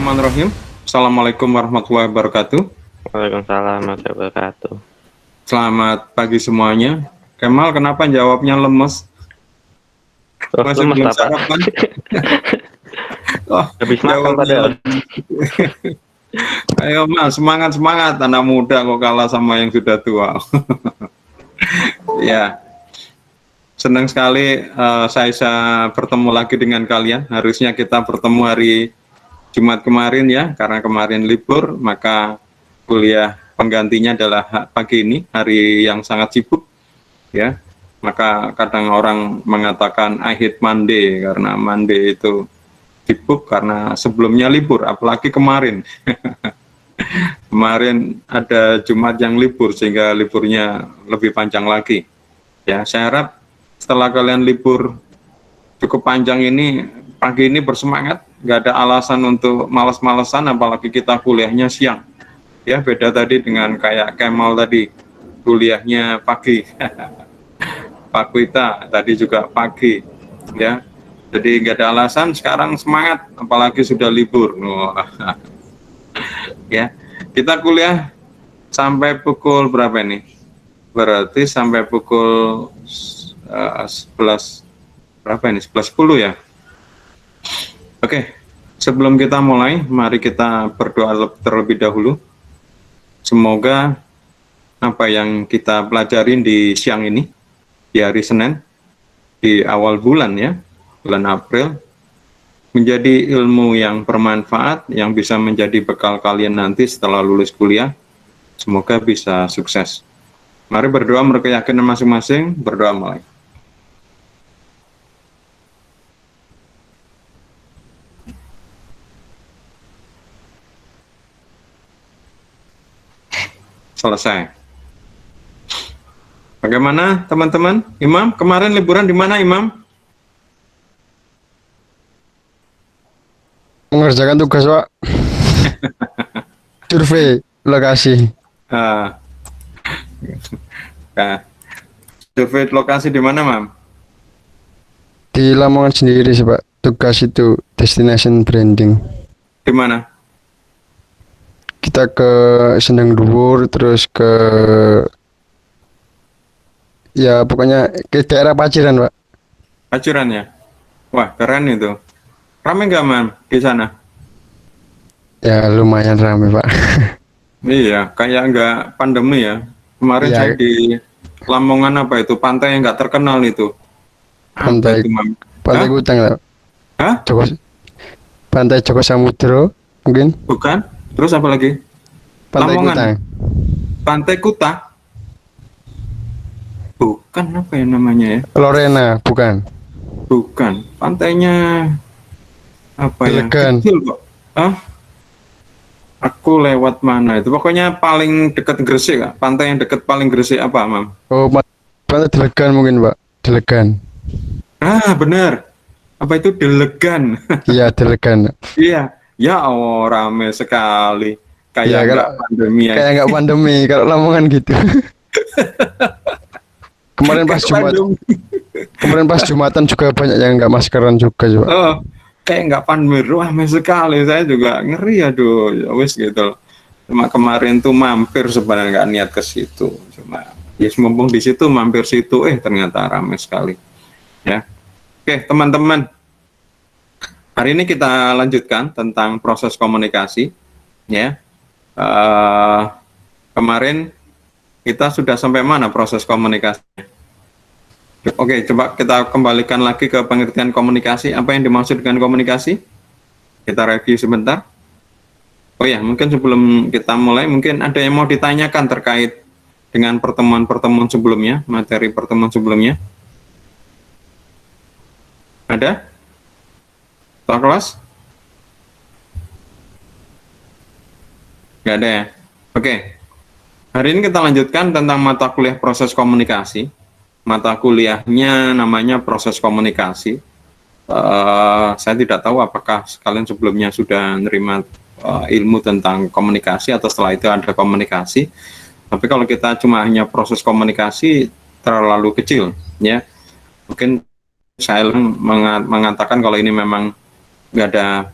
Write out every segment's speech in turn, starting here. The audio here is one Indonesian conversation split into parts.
Bismillahirrahmanirrahim. Assalamualaikum warahmatullahi wabarakatuh. Waalaikumsalam warahmatullahi wabarakatuh. Selamat pagi semuanya. Kemal, kenapa jawabnya lemes? Terus Masih lemes belum apa? sarapan? Oh, Habis makan jawabnya padahal. lemes. Ayo Mas, semangat-semangat. Anak muda kok kalah sama yang sudah tua. Ya, senang sekali saya bertemu lagi dengan kalian. Harusnya kita bertemu hari Jumat kemarin ya, karena kemarin libur, maka kuliah penggantinya adalah pagi ini, hari yang sangat sibuk ya. Maka kadang orang mengatakan I hate Monday, karena Monday itu sibuk karena sebelumnya libur, apalagi kemarin. Kemarin ada Jumat yang libur sehingga liburnya lebih panjang lagi. Ya, saya harap setelah kalian libur cukup panjang ini, pagi ini bersemangat, nggak ada alasan untuk malas-malesan, apalagi kita kuliahnya siang. Ya, beda tadi dengan kayak Kemal tadi, kuliahnya pagi. Pak Wita tadi juga pagi, ya. Jadi nggak ada alasan, sekarang semangat, apalagi sudah libur. Wah. Ya, kita kuliah sampai pukul berapa ini? Berarti sampai pukul 11 berapa ini? 11.10 ya. Oke, sebelum kita mulai, mari kita berdoa terlebih dahulu. Semoga apa yang kita pelajarin di siang ini, di hari Senin, di awal bulan ya, bulan April, menjadi ilmu yang bermanfaat, yang bisa menjadi bekal kalian nanti setelah lulus kuliah. Semoga bisa sukses. Mari berdoa menurut keyakinan masing-masing, berdoa mulai. Selesai. Bagaimana teman-teman? Imam, kemarin liburan di mana Imam? Mengerjakan tugas, Pak. Survei lokasi Ah, nah, survei lokasi di mana, Mam? di Lamongan sendiri sih, Pak. Tugas itu destination branding. Di mana? Kita ke Sendang Dhuwur, terus ke ya pokoknya ke daerah Paciran, Pak. Pacuran ya? Wah, keren itu. Rame nggak, Mam, di sana? Ya lumayan ramai, Pak. Iya, kayak nggak pandemi ya. Kemarin saya Ya, di Lamongan apa itu, pantai yang nggak terkenal itu. Apa pantai itu, Mam? Pantai Hah? Kutang, Pak. Hah? Pantai Joko Samudro mungkin. Bukan? Terus apa lagi? Pantai Lamongan. Kutang. Pantai Kuta? Bukan, apa ya namanya ya? Lorena, bukan. Bukan. Pantainya apa ya? Delegan. Kecil kok. Hah? Aku lewat mana itu? Pokoknya paling dekat Gresik, Kak. Pantai yang dekat paling Gresik apa, Mam? Oh, Pantai Delegan mungkin, Pak. Delegan. Ah, benar. Apa itu Delegan? Iya, Delegan. Iya. Ya, oh, rame sekali. Iya, Kayak kalau nggak pandemi ya. kayak nggak pandemi kalau Lamongan gitu. Kemarin pas Kayak Jumat, pandemi. kemarin pas Jumatan juga banyak yang nggak maskeran juga coba. Oh, kayak nggak pandemi. Rame sekali. Saya juga ngeri, aduh. Ya wis gitu. Cuma kemarin tuh mampir sebenarnya, nggak niat ke situ. Cuma ya mumpung di situ mampir situ, ternyata ramai sekali. Ya, oke teman-teman. Hari ini kita lanjutkan tentang proses komunikasi. Ya, kemarin kita sudah sampai mana proses komunikasi? Oke, coba kita kembalikan lagi ke pengertian komunikasi. Apa yang dimaksud dengan komunikasi? Kita review sebentar. Oh ya, mungkin sebelum kita mulai, mungkin ada yang mau ditanyakan terkait dengan pertemuan-pertemuan sebelumnya, materi pertemuan sebelumnya. Ada? Tuan kelas? Nggak ada ya? Oke. Hari ini kita lanjutkan tentang mata kuliah proses komunikasi. Mata kuliahnya namanya proses komunikasi. Saya tidak tahu apakah kalian sebelumnya sudah menerima ilmu tentang komunikasi atau setelah itu ada komunikasi. Tapi kalau kita cuma hanya proses komunikasi terlalu kecil, ya. Mungkin saya mengatakan kalau ini memang nggak ada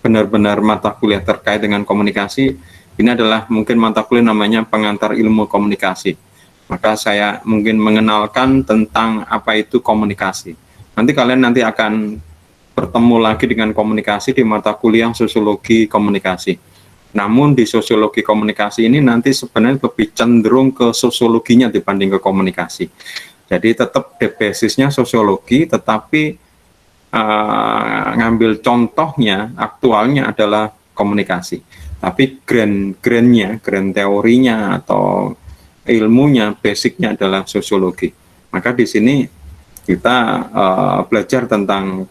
benar-benar mata kuliah terkait dengan komunikasi, ini adalah mungkin mata kuliah namanya pengantar ilmu komunikasi. Maka saya mungkin mengenalkan tentang apa itu komunikasi. Nanti kalian akan bertemu lagi dengan komunikasi di mata kuliah sosiologi komunikasi. Namun di sosiologi komunikasi ini nanti sebenarnya lebih cenderung ke sosiologinya dibanding ke komunikasi. Jadi tetap di basisnya sosiologi, tetapi ngambil contohnya, aktualnya adalah komunikasi. Tapi grand teorinya atau ilmunya, basicnya adalah sosiologi. Maka di sini kita belajar tentang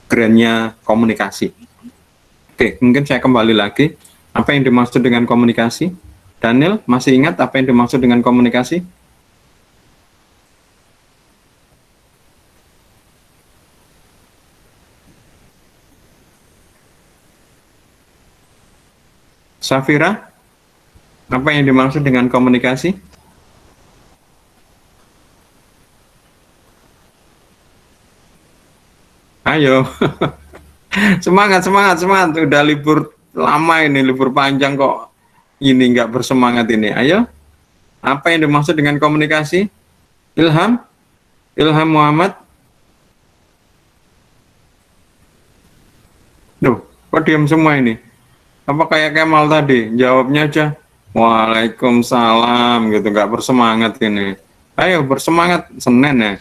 grandnya komunikasi. Oke, mungkin saya kembali lagi. Apa yang dimaksud dengan komunikasi? Daniel, masih ingat apa yang dimaksud dengan komunikasi? Safira, apa yang dimaksud dengan komunikasi? Ayo, semangat. Udah libur lama ini, libur panjang kok ini nggak bersemangat ini. Ayo, apa yang dimaksud dengan komunikasi? Ilham Muhammad. Duh, kok diam semua ini? Apa kayak Kemal tadi, jawabnya aja Waalaikumsalam gitu, nggak bersemangat ini. Ayo bersemangat, Senin ya.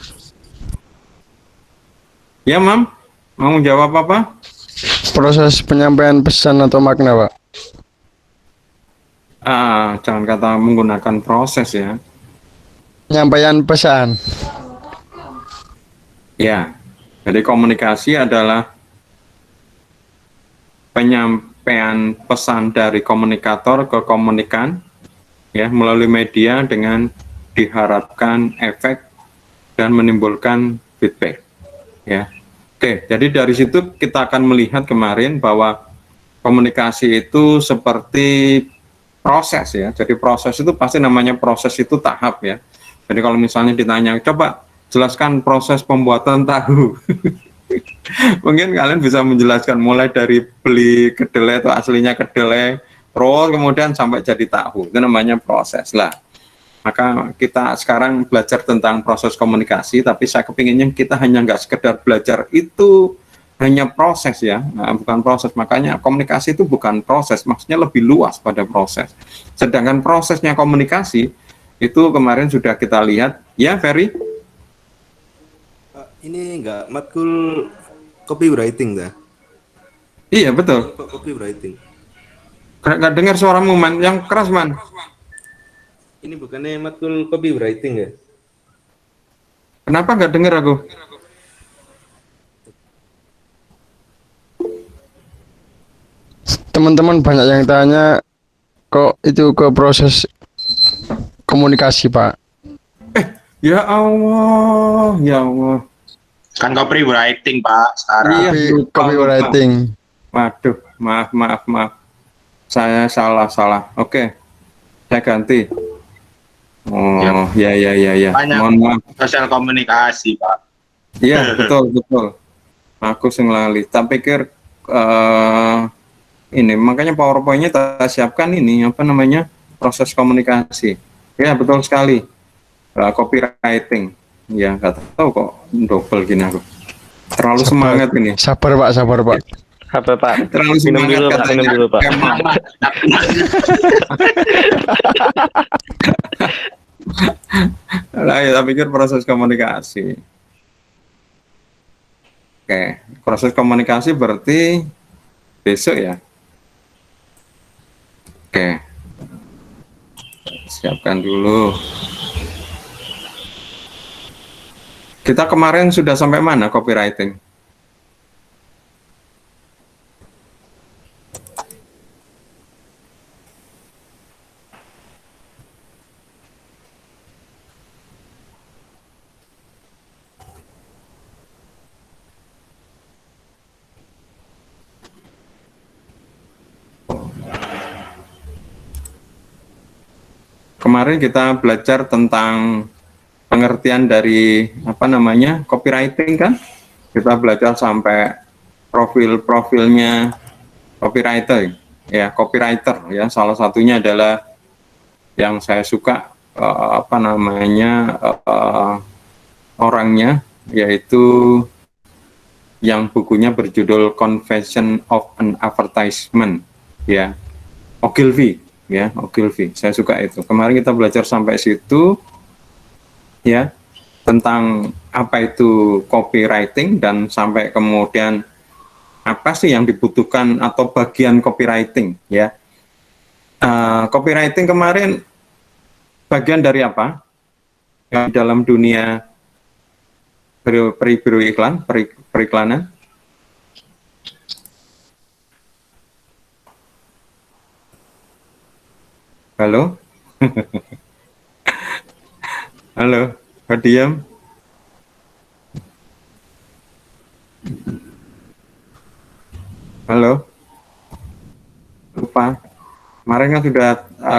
Ya, Mam, mau jawab apa? Proses penyampaian pesan atau makna, Pak. Jangan kata menggunakan proses ya. Penyampaian pesan. Ya, jadi komunikasi adalah penyampaian pesan dari komunikator ke komunikan ya melalui media dengan diharapkan efek dan menimbulkan feedback ya. Oke, jadi dari situ kita akan melihat kemarin bahwa komunikasi itu seperti proses ya. Jadi proses itu pasti namanya proses itu tahap ya. Jadi kalau misalnya ditanya, coba jelaskan proses pembuatan tahu. Mungkin kalian bisa menjelaskan mulai dari beli kedelai atau aslinya kedelai, terus kemudian sampai jadi tahu. Itu namanya proses lah. Maka kita sekarang belajar tentang proses komunikasi, tapi saya kepinginnya kita hanya nggak sekedar belajar itu hanya proses ya, bukan proses. Makanya komunikasi itu bukan proses, maksudnya lebih luas pada proses. Sedangkan prosesnya komunikasi itu kemarin sudah kita lihat, ya Ferry? Ini enggak matkul copywriting dah. Iya betul. Copywriting. Nggak dengar suaramu man, yang keras man. Ini bukannya matkul copywriting ya? Kenapa nggak dengar aku? Teman-teman banyak yang tanya kok itu ke proses komunikasi, Pak. Ya Allah, ya Allah. Kan copywriting Pak sekarang. Iya, Copywriting. Waduh, maaf. Saya salah. Oke, saya ganti. Oh, ya. Banyak Mohon maaf. sosial komunikasi Pak. Iya, betul. Aku sing lali. Tak pikir ini, makanya PowerPoint-nya kita siapkan ini, apa namanya, proses komunikasi. Ya, betul sekali. Copywriting. Ya, nggak tahu kok double gini aku. Terlalu semangat ini. Sabar, Pak. Apa Pak? Terlalu Minum semangat dulu Pak, katanya. minum dulu Pak. Nah, ya, saya pikir proses komunikasi. Oke, proses komunikasi berarti besok ya. Oke, siapkan dulu. Kita kemarin sudah sampai mana copywriting? Kemarin kita belajar tentang pengertian dari apa namanya copywriting kan, kita belajar sampai profilnya copywriter ya, copywriter ya, salah satunya adalah yang saya suka apa namanya orangnya, yaitu yang bukunya berjudul Confession of an Advertisement ya, Ogilvy ya, Ogilvy. Saya suka itu. Kemarin kita belajar sampai situ ya, tentang apa itu copywriting dan sampai kemudian apa sih yang dibutuhkan atau bagian copywriting ya. Copywriting kemarin bagian dari apa? Di dalam dunia periklanan. Halo? Halo, kok diam? Halo? Lupa. Kemarin kan sudah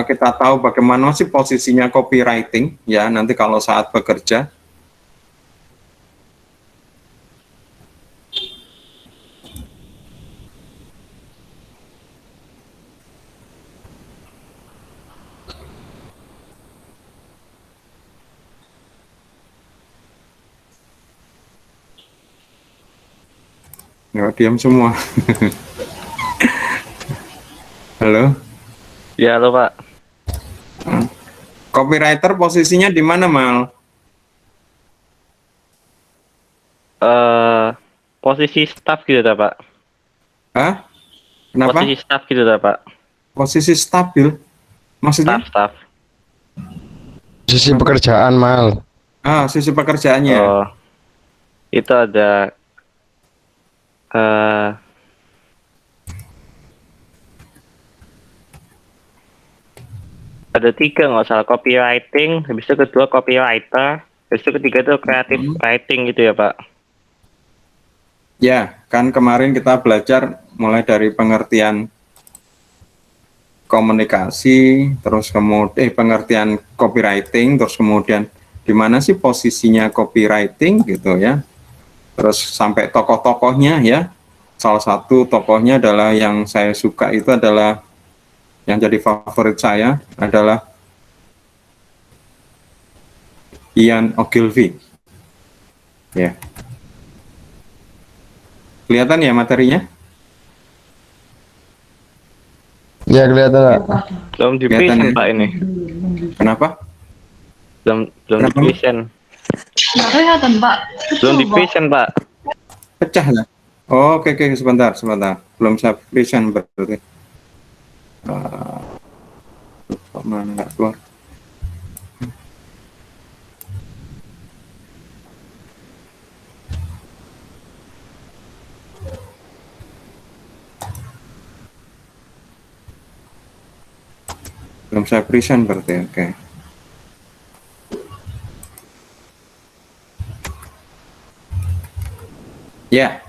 kita tahu bagaimana sih posisinya copywriting ya, nanti kalau saat bekerja. Ya, diam semua. Halo? Ya, halo Pak. Copywriter posisinya di mana, Mal? Posisi staff gitu dah Pak. Hah? Kenapa? Posisi staff gitu dah Pak. Posisi stabil? Maksudnya? Staff. Sisi pekerjaan mal. Sisi pekerjaannya. Oh, itu ada ada 3 nggak salah, copywriting, habis itu kedua copywriter, habis itu ketiga itu creative writing gitu ya Pak. Ya, kan kemarin kita belajar mulai dari pengertian komunikasi, terus kemudian pengertian copywriting, terus kemudian di mana sih posisinya copywriting gitu ya. Terus sampai tokoh-tokohnya ya. Salah satu tokohnya adalah yang saya suka itu adalah yang jadi favorit saya adalah Ian Ogilvy. Ya. Kelihatan ya materinya? Ya kelihatan Pak. Belum di Kelihatan present ya? Pak ini. Kenapa? Belum di Kenapa? present. Nggak kelihatan, Pak. Belum di Coba. present Pak. Pecah lah. Oh, oke, sebentar. Belum saya present berarti. Kok mana nggak keluar? Belum saya present berarti, oke. Ya,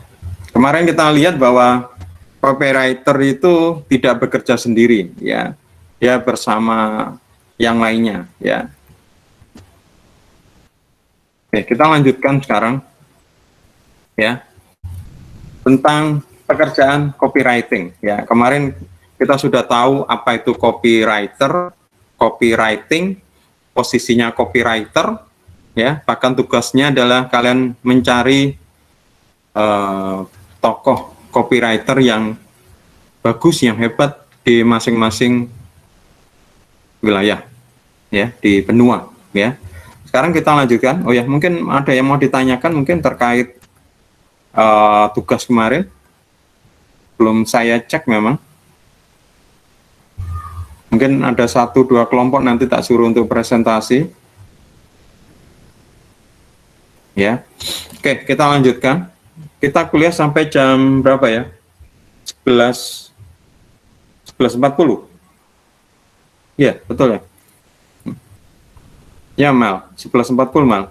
kemarin kita lihat bahwa copywriter itu tidak bekerja sendiri, ya, dia bersama yang lainnya, ya. Oke, kita lanjutkan sekarang, ya, tentang pekerjaan copywriting. Ya, kemarin kita sudah tahu apa itu copywriter, copywriting, posisinya copywriter, ya, bahkan tugasnya adalah kalian mencari tokoh copywriter yang bagus, yang hebat di masing-masing wilayah, ya, di benua, ya. Sekarang kita lanjutkan. Oh ya, mungkin ada yang mau ditanyakan mungkin terkait tugas kemarin. Belum saya cek memang. Mungkin ada 1-2 kelompok nanti tak suruh untuk presentasi. Ya, oke, kita lanjutkan. Kita kuliah sampai jam berapa ya? 11.40. Iya, betul ya? Ya, Mal. 11.40, Mal.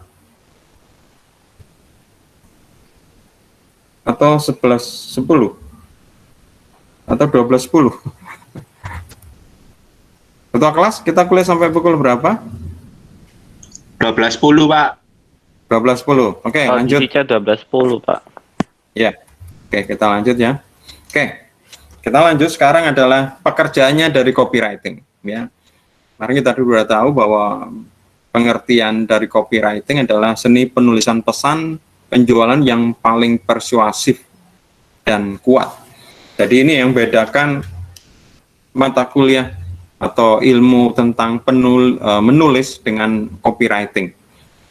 Atau 11.10. Atau 12.10. Ketua kelas, kita kuliah sampai pukul berapa? 12.10 Pak. 12.10. Oke, Oh, lanjut. di 12.10 Pak. Ya, oke, kita lanjut ya. Oke, Kita lanjut sekarang adalah pekerjaannya dari copywriting. Ya, mari kita sudah tahu bahwa pengertian dari copywriting adalah seni penulisan pesan penjualan yang paling persuasif dan kuat. Jadi ini yang bedakan mata kuliah atau ilmu tentang menulis dengan copywriting.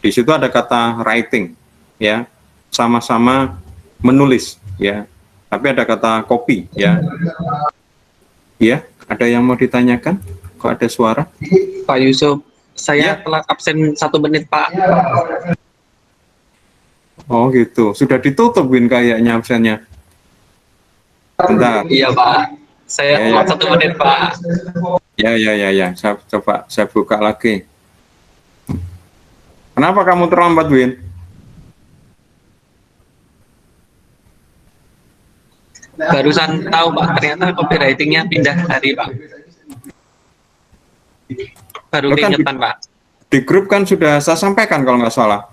Di situ ada kata writing, ya, sama-sama menulis, ya. Tapi ada kata copy, ya. Ya, ada yang mau ditanyakan? Kok ada suara? Pak Yusuf, saya Ya. telat absen 1 menit, Pak. Oh gitu, sudah ditutup Win kayaknya absennya. Bentar. Iya, Pak. Saya Ya, telat ya. 1 menit, Pak. Ya. Saya buka lagi. Kenapa kamu terlambat, Win? Barusan tahu, Pak, ternyata copywriting-nya pindah hari, Pak. Baru Lo kan keingetan, Pak. Di grup kan sudah saya sampaikan kalau nggak salah.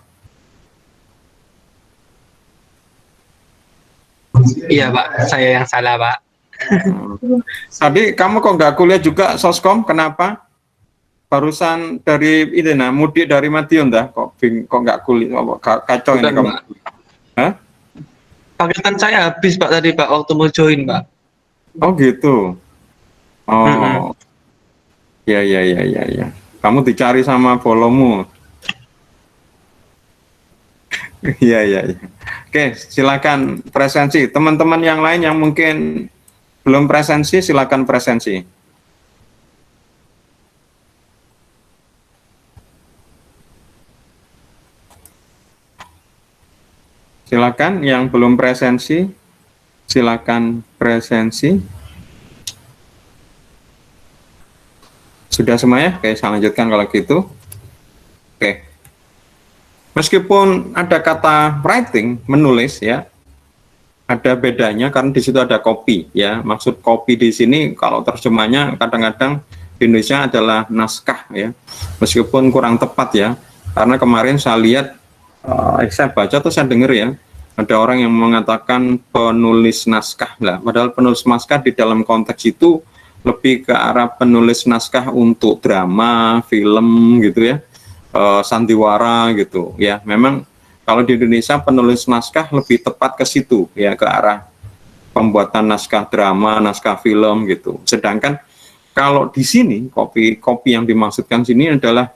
Iya, Pak. Saya yang salah, Pak. Tadi kamu kok nggak kuliah juga Soskom? Kenapa? Barusan dari ini, nah, mudik dari Madiun dah. Kok nggak kuliah? Kacau ini Bukan, kamu. Pak. Hah? Paketan saya habis, Pak, tadi, Pak, waktu mau join, Pak. Oh gitu. Oh. Ya. Kamu dicari sama bolomu. Iya. Oke, silakan presensi. Teman-teman yang lain yang mungkin belum presensi, silakan presensi. Silakan yang belum presensi, silakan presensi. Sudah semuanya? Oke, saya lanjutkan kalau gitu. Oke. Meskipun ada kata writing, menulis, ya, ada bedanya karena di situ ada copy, ya. Maksud copy di sini kalau terjemahnya kadang-kadang di Indonesia adalah naskah, ya. Meskipun kurang tepat, ya. Karena kemarin saya lihat, saya baca atau saya dengar, ya, ada orang yang mengatakan penulis naskah lah. Padahal penulis naskah di dalam konteks itu lebih ke arah penulis naskah untuk drama, film, gitu, ya. Sandiwara gitu, ya. Memang kalau di Indonesia penulis naskah lebih tepat ke situ, ya, ke arah pembuatan naskah drama, naskah film gitu. Sedangkan kalau di sini kopi yang dimaksudkan sini adalah,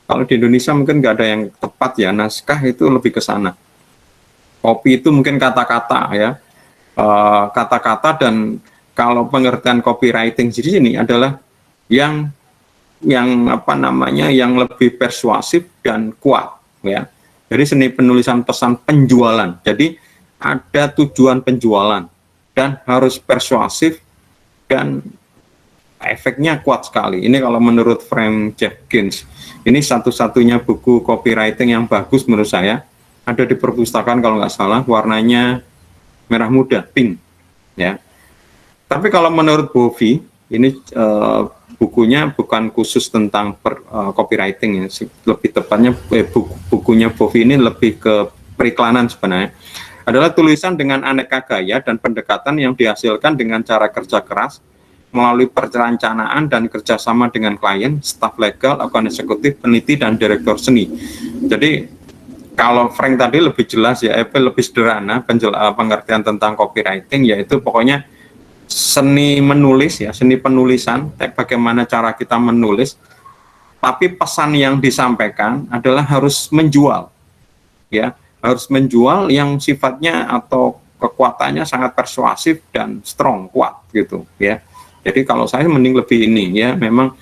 kalau di Indonesia mungkin nggak ada yang tepat, ya, naskah itu lebih ke sana. Kopi itu mungkin kata-kata, ya, kata-kata. Dan kalau pengertian copywriting di sini adalah yang lebih persuasif dan kuat, ya. Jadi seni penulisan pesan penjualan. Jadi ada tujuan penjualan dan harus persuasif dan efeknya kuat sekali. Ini kalau menurut Frank Jenkins. Ini satu-satunya buku copywriting yang bagus menurut saya. Ada di perpustakaan kalau nggak salah, warnanya merah muda, pink, ya. Tapi kalau menurut Bovie, ini bukunya bukan khusus tentang copywriting, ya. Lebih tepatnya bukunya Bovie ini lebih ke periklanan sebenarnya. Adalah tulisan dengan aneka gaya dan pendekatan yang dihasilkan dengan cara kerja keras melalui perencanaan dan kerjasama dengan klien, staf legal, akun eksekutif, peneliti, dan direktur seni. Jadi kalau Frank tadi lebih jelas, ya, lebih sederhana pengertian tentang copywriting, yaitu pokoknya seni menulis, ya, seni penulisan, bagaimana cara kita menulis, tapi pesan yang disampaikan adalah harus menjual, ya, harus menjual yang sifatnya atau kekuatannya sangat persuasif dan strong, kuat gitu, ya. Jadi kalau saya mending lebih ini, ya, memang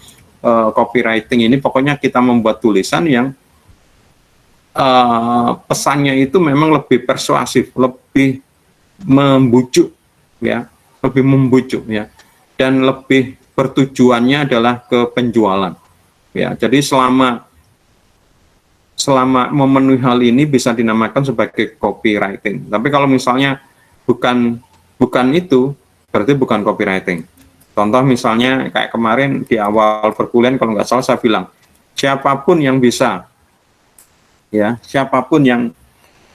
copywriting ini pokoknya kita membuat tulisan yang pesannya itu memang lebih persuasif, lebih membujuk, ya, lebih membujuk, ya, dan lebih bertujuannya adalah ke penjualan, ya. Jadi selama memenuhi hal ini bisa dinamakan sebagai copywriting. Tapi kalau misalnya bukan itu, berarti bukan copywriting. Contoh misalnya kayak kemarin di awal perkuliahan kalau nggak salah saya bilang, siapapun yang bisa, ya, siapapun yang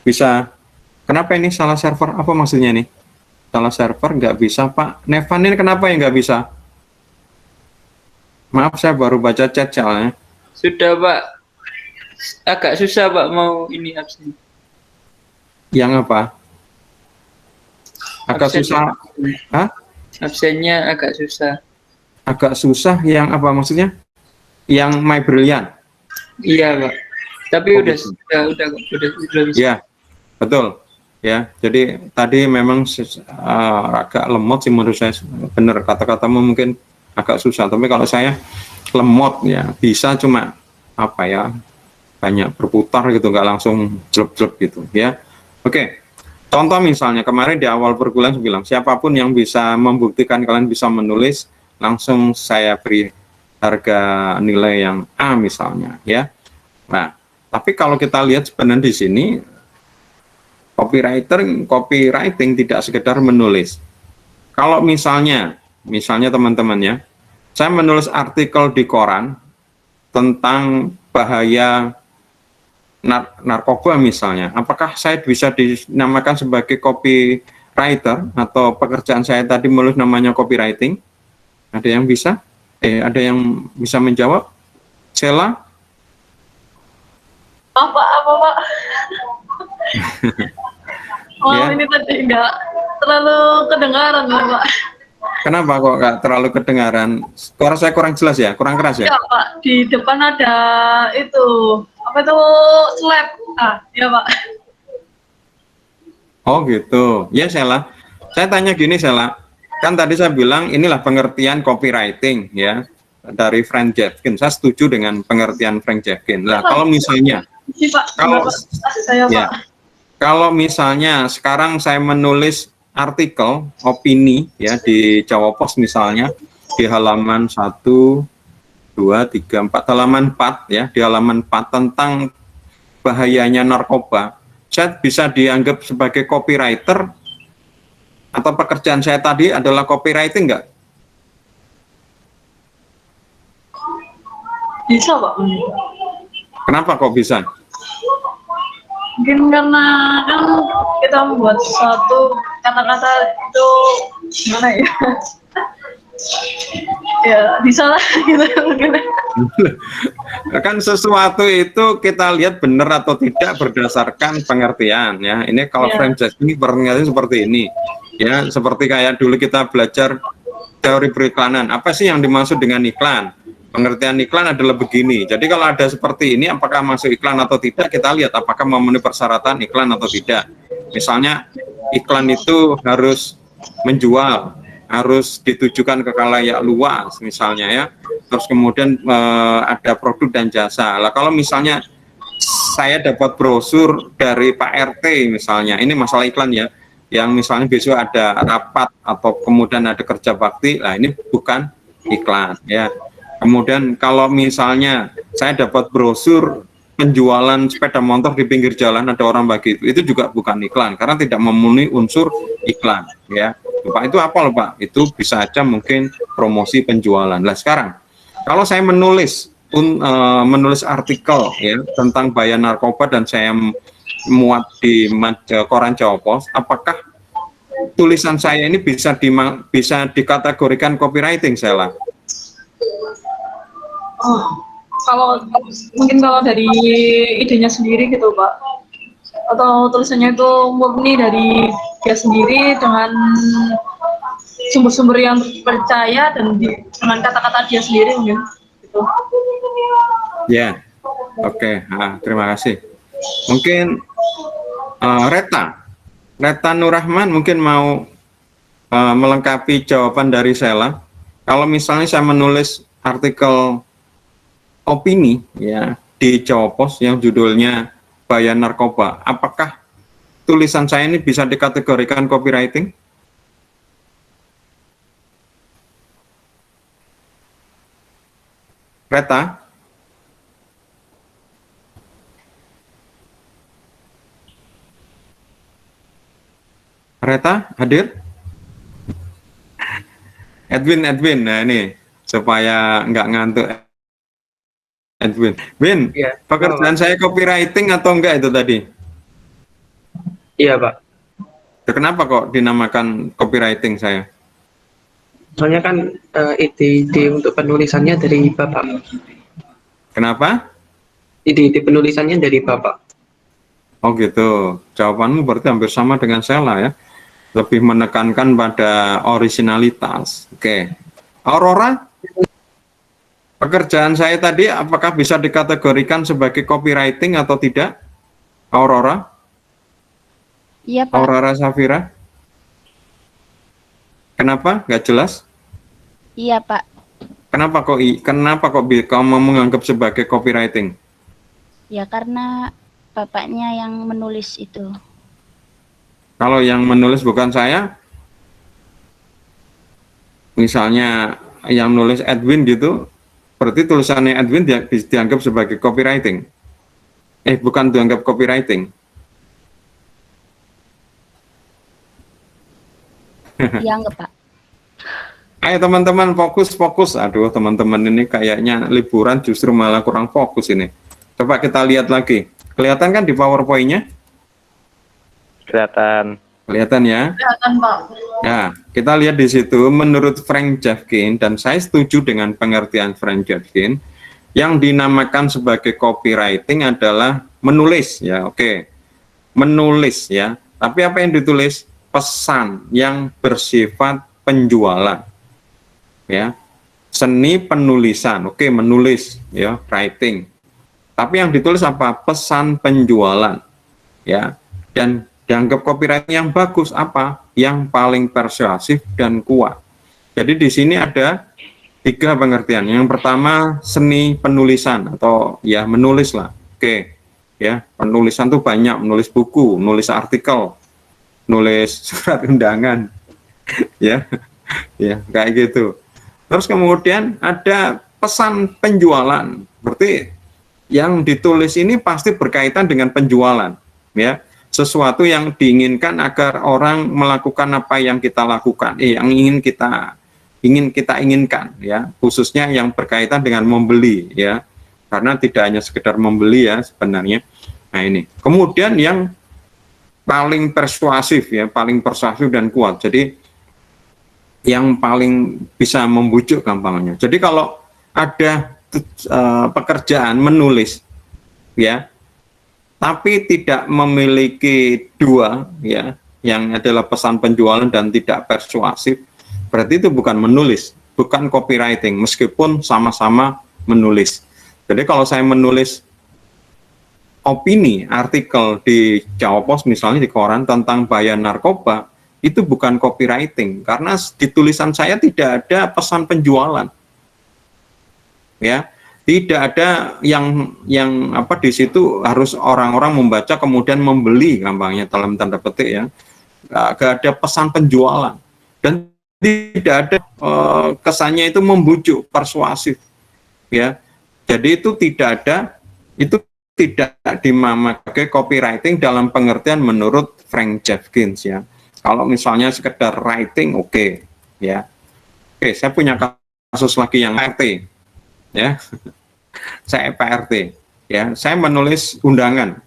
bisa. Kenapa ini salah server? Apa maksudnya nih? salah server nggak bisa Pak. Nevan ini kenapa ya nggak bisa? Maaf, saya baru baca chat soalnya. Sudah Pak, agak susah Pak mau ini absen. Yang apa? Agak Absen, susah. Hah? Absennya agak susah. Agak susah yang apa maksudnya? Yang My Brilliant. Iya Pak. Tapi Oh, udah, gitu. udah bisa. Ya, betul. Ya, jadi tadi memang agak lemot sih menurut saya. Benar kata-katamu mungkin agak susah. Tapi kalau saya lemot ya bisa, cuma apa ya, banyak berputar gitu, nggak langsung jelek-jelek gitu ya. Oke. Contoh misalnya kemarin di awal perkuliahan saya bilang siapapun yang bisa membuktikan kalian bisa menulis, langsung saya beri harga nilai yang A misalnya ya. Nah, tapi kalau kita lihat sebenarnya di sini copywriting tidak sekedar menulis. Kalau misalnya teman-teman ya, saya menulis artikel di koran tentang bahaya narkoba misalnya, apakah saya bisa dinamakan sebagai copywriter atau pekerjaan saya tadi menulis namanya copywriting? Ada yang bisa? Ada yang bisa menjawab? Sheila? Apa, Pak? Ya. Ini tadi nggak terlalu kedengaran, Pak. Kenapa kok nggak terlalu kedengaran? Suara saya kurang jelas ya? Kurang keras ya? Ya, Pak. Di depan ada itu, apa itu, slab. Ya, Pak. Oh gitu. Ya Sheila. Saya tanya gini Sheila. Kan tadi saya bilang inilah pengertian copywriting ya dari Frank Jevkin. Saya setuju dengan pengertian Frank Jevkin. Nah, kalau misalnya Ini, Pak. Kalau- Saya, ya. Pak. Kalau misalnya sekarang saya menulis artikel opini ya di Jawa Pos misalnya di halaman 1, 2, 3, 4, halaman 4 ya, di halaman 4 tentang bahayanya narkoba, saya bisa dianggap sebagai copywriter atau pekerjaan saya tadi adalah copywriting nggak? Bisa, Pak. Kenapa kok bisa? Mungkin karena kan kita membuat sesuatu kata-kata itu gimana ya? Ya bisa lah gitu mungkin. Kan sesuatu itu kita lihat benar atau tidak berdasarkan pengertian ya. Ini kalau Ya. franchise ini pengertiannya seperti ini ya, seperti kayak dulu kita belajar teori periklanan. Apa sih yang dimaksud dengan iklan? Pengertian iklan adalah begini. Jadi kalau ada seperti ini, apakah masuk iklan atau tidak, kita lihat apakah memenuhi persyaratan iklan atau tidak. Misalnya iklan itu harus menjual, harus ditujukan ke khalayak luas misalnya ya. Terus kemudian ada produk dan jasa. Lah kalau misalnya saya dapat brosur dari Pak RT misalnya, ini masalah iklan ya, yang misalnya besok ada rapat atau kemudian ada kerja bakti, lah ini bukan iklan ya. Kemudian kalau misalnya saya dapat brosur penjualan sepeda motor di pinggir jalan, ada orang bagi itu juga bukan iklan karena tidak memenuhi unsur iklan ya. Pak itu apa loh Pak? Itu bisa aja mungkin promosi penjualan. Lah sekarang kalau saya menulis artikel ya tentang bahaya narkoba dan saya muat di koran Jawa Pos, apakah tulisan saya ini bisa dikategorikan copywriting Sheila? Kalau mungkin kalau dari idenya sendiri gitu Pak, atau tulisannya itu murni dari dia sendiri dengan sumber-sumber yang percaya dan dengan kata-kata dia sendiri mungkin gitu. Ya, oke. Terima kasih. Mungkin Reta Nurrahman mungkin mau melengkapi jawaban dari Sheila. Kalau misalnya saya menulis artikel opini ya di Jawa Pos yang judulnya bahaya narkoba, apakah tulisan saya ini bisa dikategorikan copywriting? Reta? Reta hadir? Edwin, nah ini supaya nggak ngantuk. Edwin, Iya. pekerjaan saya copywriting atau enggak itu tadi? Iya Pak. Kenapa kok dinamakan copywriting saya? Soalnya kan ide-ide untuk penulisannya dari Bapak. Kenapa? Ide-ide penulisannya dari Bapak. Oh gitu. Jawabanmu berarti hampir sama dengan saya lah ya. Lebih menekankan pada originalitas. Oke. Aurora, pekerjaan saya tadi apakah bisa dikategorikan sebagai copywriting atau tidak? Aurora? Iya, Pak. Aurora Safira? Kenapa? Nggak jelas? Iya, Pak. Kenapa kok kamu menganggap sebagai copywriting? Ya karena bapaknya yang menulis itu. Kalau yang menulis bukan saya, misalnya yang nulis Edwin gitu, berarti tulisannya Edwin dianggap sebagai copywriting. Bukan dianggap copywriting. Iya enggak, Pak? Ayo teman-teman fokus. Aduh teman-teman ini kayaknya liburan justru malah kurang fokus ini. Coba kita lihat lagi. Kelihatan kan di PowerPoint-nya? Kelihatan. Kelihatan ya? Kelihatan, Pak. Nah, kita lihat di situ menurut Frank Jeffkin, dan saya setuju dengan pengertian Frank Jeffkin, yang dinamakan sebagai copywriting adalah menulis ya. Oke. Menulis ya. Tapi apa yang ditulis? Pesan yang bersifat penjualan. Ya. Seni penulisan. Oke, menulis ya, writing. Tapi yang ditulis apa? Pesan penjualan. Ya. Dan dianggap copywriting yang bagus apa? Yang paling persuasif dan kuat. Jadi di sini ada 3 pengertian. Yang pertama seni penulisan atau ya menulis lah. Oke. Ya, penulisan tuh banyak, menulis buku, menulis artikel, nulis surat undangan. Ya. Ya, kayak gitu. Terus kemudian ada pesan penjualan. Berarti yang ditulis ini pasti berkaitan dengan penjualan, ya. Sesuatu yang diinginkan agar orang melakukan apa yang kita lakukan, yang ingin kita inginkan, ya. Khususnya yang berkaitan dengan membeli, ya. Karena tidak hanya sekedar membeli ya sebenarnya. Nah ini. Kemudian yang paling persuasif ya, paling persuasif dan kuat. Jadi yang paling bisa membujuk gampangnya. Jadi kalau ada pekerjaan menulis ya, tapi tidak memiliki 2 ya, yang adalah pesan penjualan dan tidak persuasif, berarti itu bukan menulis, bukan copywriting, meskipun sama-sama menulis. Jadi kalau saya menulis opini, artikel di Jawa Pos misalnya di koran tentang bahaya narkoba, itu bukan copywriting, karena di tulisan saya tidak ada pesan penjualan. Ya, tidak ada yang apa di situ harus orang-orang membaca kemudian membeli, gampangnya dalam tanda petik ya. Nggak ada pesan penjualan dan tidak ada kesannya itu membujuk, persuasif ya. Jadi itu tidak dipakai copywriting dalam pengertian menurut Frank Jeffkins ya. Kalau misalnya sekedar writing oke, ya. Oke, saya punya kasus lagi yang RT ya. Saya PRT ya, saya menulis undangan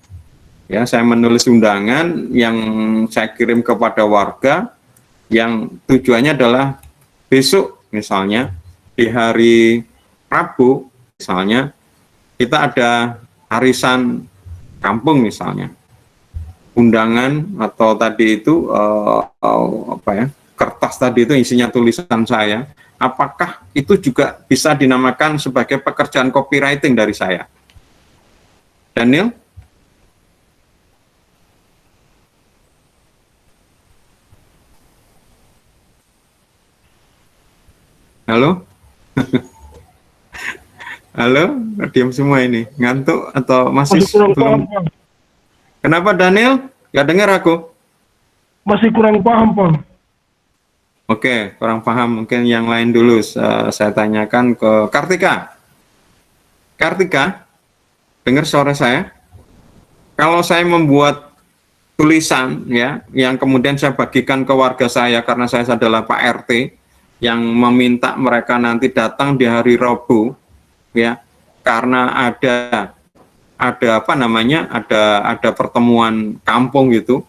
ya, saya menulis undangan yang saya kirim kepada warga yang tujuannya adalah besok misalnya di hari Rabu misalnya kita ada arisan kampung misalnya, undangan atau tadi itu apa ya, kertas tadi itu isinya tulisan saya. Apakah itu juga bisa dinamakan sebagai pekerjaan copywriting dari saya? Daniel? Halo? Halo? Diam semua ini. Ngantuk atau masih belum? Kenapa Daniel? Gak dengar aku? Masih kurang paham, Pak. Oke, kurang paham. Mungkin yang lain dulu saya tanyakan ke Kartika. Kartika, dengar suara saya? Kalau saya membuat tulisan ya, yang kemudian saya bagikan ke warga saya karena saya adalah Pak RT yang meminta mereka nanti datang di hari Rabu ya, karena ada apa namanya? Ada pertemuan kampung gitu.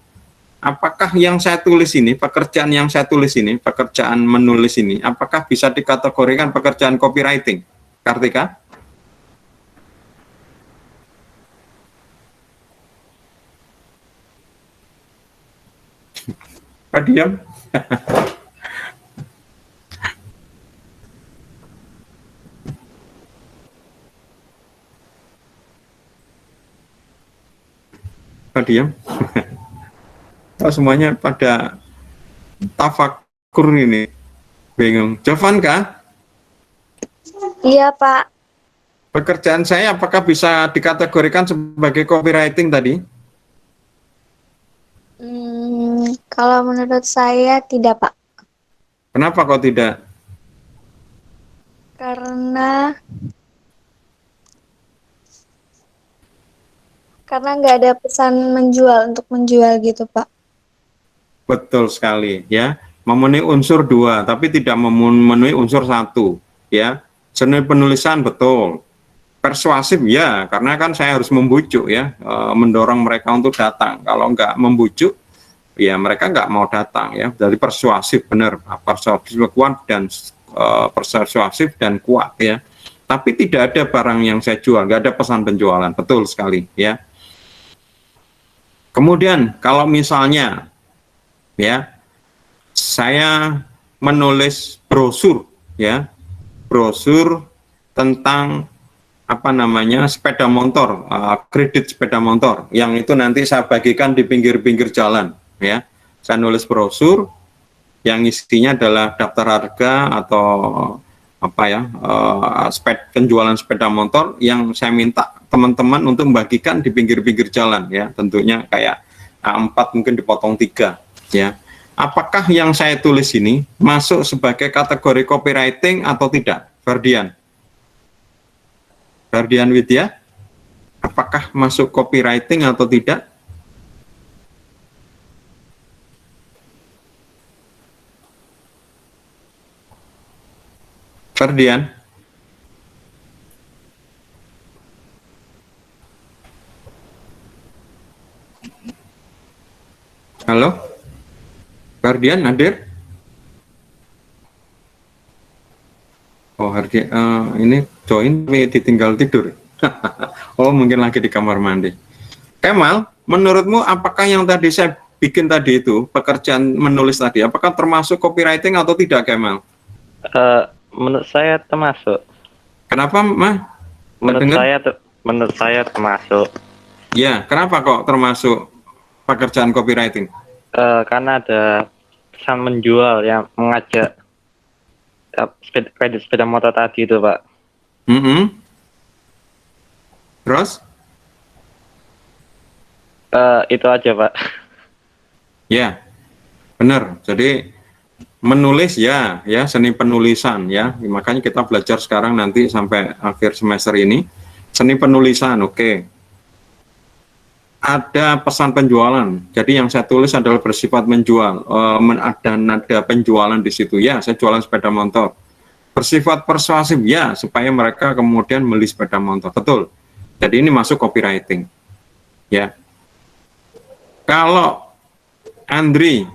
apakah yang saya tulis ini, pekerjaan yang saya tulis ini, pekerjaan menulis ini, apakah bisa dikategorikan pekerjaan copywriting? Kartika? Pak diam? Pak diam? Oh, semuanya pada tafakur ini, bingung. Jovan kah? Iya, Pak. Pekerjaan saya apakah bisa dikategorikan sebagai copywriting tadi? Kalau menurut saya tidak, Pak. Kenapa kok tidak? Karena nggak ada pesan menjual untuk menjual gitu, Pak. Betul sekali, ya. Memenuhi unsur 2, tapi tidak memenuhi unsur 1, ya. Seni penulisan betul. Persuasif ya, karena kan saya harus membujuk ya, mendorong mereka untuk datang. Kalau nggak membujuk, ya mereka nggak mau datang ya. Jadi persuasif benar, persuasif kuat dan persuasif dan kuat ya. Tapi tidak ada barang yang saya jual, nggak ada pesan penjualan, betul sekali ya. Kemudian kalau misalnya ya saya menulis brosur ya, brosur tentang apa namanya sepeda motor, kredit sepeda motor yang itu nanti saya bagikan di pinggir-pinggir jalan ya. Saya nulis brosur yang isinya adalah daftar harga atau apa ya, penjualan sepeda motor yang saya minta teman-teman untuk membagikan di pinggir-pinggir jalan ya, tentunya kayak A4 mungkin dipotong 3 ya. Apakah yang saya tulis ini masuk sebagai kategori copywriting atau tidak, Ferdian? Ferdian Widya, apakah masuk copywriting atau tidak? Ferdian? Halo? Ferdian hadir? Oh, ini join tapi ditinggal tidur. Oh, mungkin lagi di kamar mandi. Kemal, menurutmu apakah yang tadi saya bikin tadi itu, pekerjaan menulis tadi, apakah termasuk copywriting atau tidak, Kemal? Menurut saya termasuk. Kenapa, Mah? Menurut saya termasuk. Ya, kenapa kok termasuk pekerjaan copywriting? Karena ada pesan menjual yang mengajak kredit sepeda motor tadi itu, Pak. Terus? Itu aja, Pak. Ya, benar. Jadi menulis ya seni penulisan ya. Makanya kita belajar sekarang nanti sampai akhir semester ini seni penulisan, oke. Ada pesan penjualan. Jadi yang saya tulis adalah bersifat menjual. Ada nada penjualan di situ ya. Saya jualan sepeda motor. Bersifat persuasif ya, supaya mereka kemudian beli sepeda motor. Betul. Jadi ini masuk copywriting. Ya. Kalau Andri,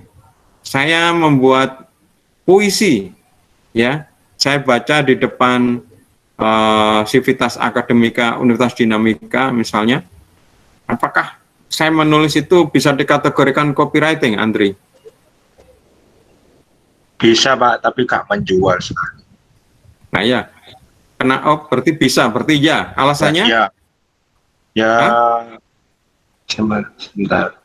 saya membuat puisi, ya. Saya baca di depan Civitas Akademika Universitas Dinamika misalnya. Apakah saya menulis itu bisa dikategorikan copywriting, Andri? Bisa, Pak, tapi nggak menjual sekali. Nah ya, berarti bisa, berarti ya. Alasannya? Ya, sebentar.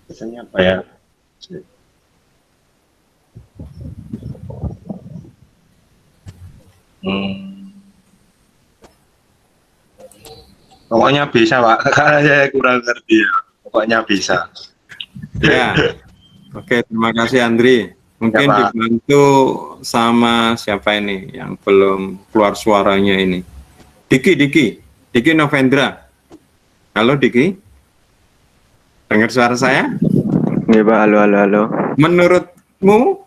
Biasanya apa ya? Pokoknya bisa, Pak. Karena saya kurang ngerti ya. Pokoknya bisa. Ya. Oke, terima kasih Andri. Mungkin Ya, Pak. dibantu sama siapa ini yang belum keluar suaranya ini. Diki Novendra. Halo Diki. Dengar suara saya? Iya, Pak. Halo. Menurutmu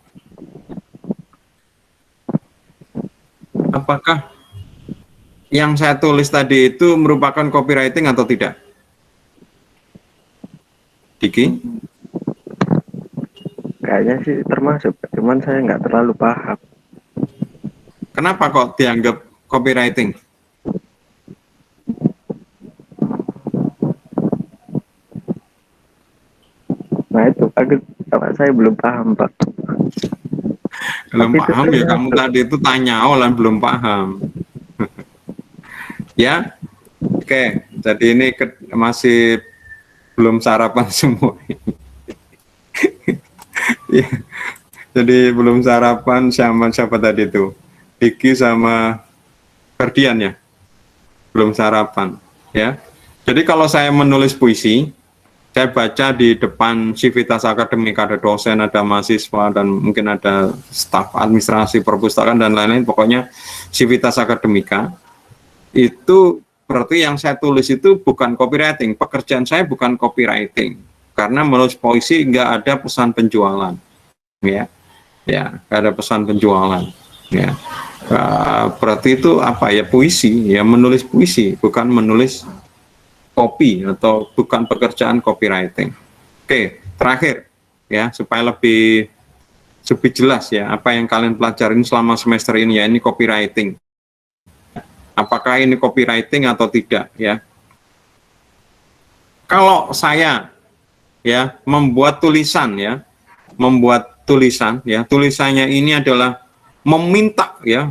apakah yang saya tulis tadi itu merupakan copywriting atau tidak? Diki? Kayaknya sih termasuk, cuman saya nggak terlalu paham. Kenapa kok dianggap copywriting? Nah itu, saya belum paham Pak. Belum Tapi itu paham ya, kamu termasuk. tadi itu tanya lah belum paham. Ya, oke. Jadi ini masih belum sarapan semua. Ya, jadi belum sarapan sama siapa tadi itu? Diki sama Ferdian ya, belum sarapan. Ya, jadi kalau saya menulis puisi, saya baca di depan Civitas Akademika, ada dosen, ada mahasiswa, dan mungkin ada staf administrasi perpustakaan dan lain-lain, pokoknya Civitas Akademika, itu berarti yang saya tulis itu bukan copywriting, pekerjaan saya bukan copywriting, karena menulis puisi nggak ada pesan penjualan, ya, nggak ada pesan penjualan, ya. Berarti itu apa ya, puisi, ya menulis puisi, bukan menulis copy atau bukan pekerjaan copywriting. Oke, terakhir ya supaya lebih jelas ya apa yang kalian pelajarin selama semester ini ya, ini copywriting. Apakah ini copywriting atau tidak ya? Kalau saya ya membuat tulisan ya, tulisannya ini adalah meminta ya,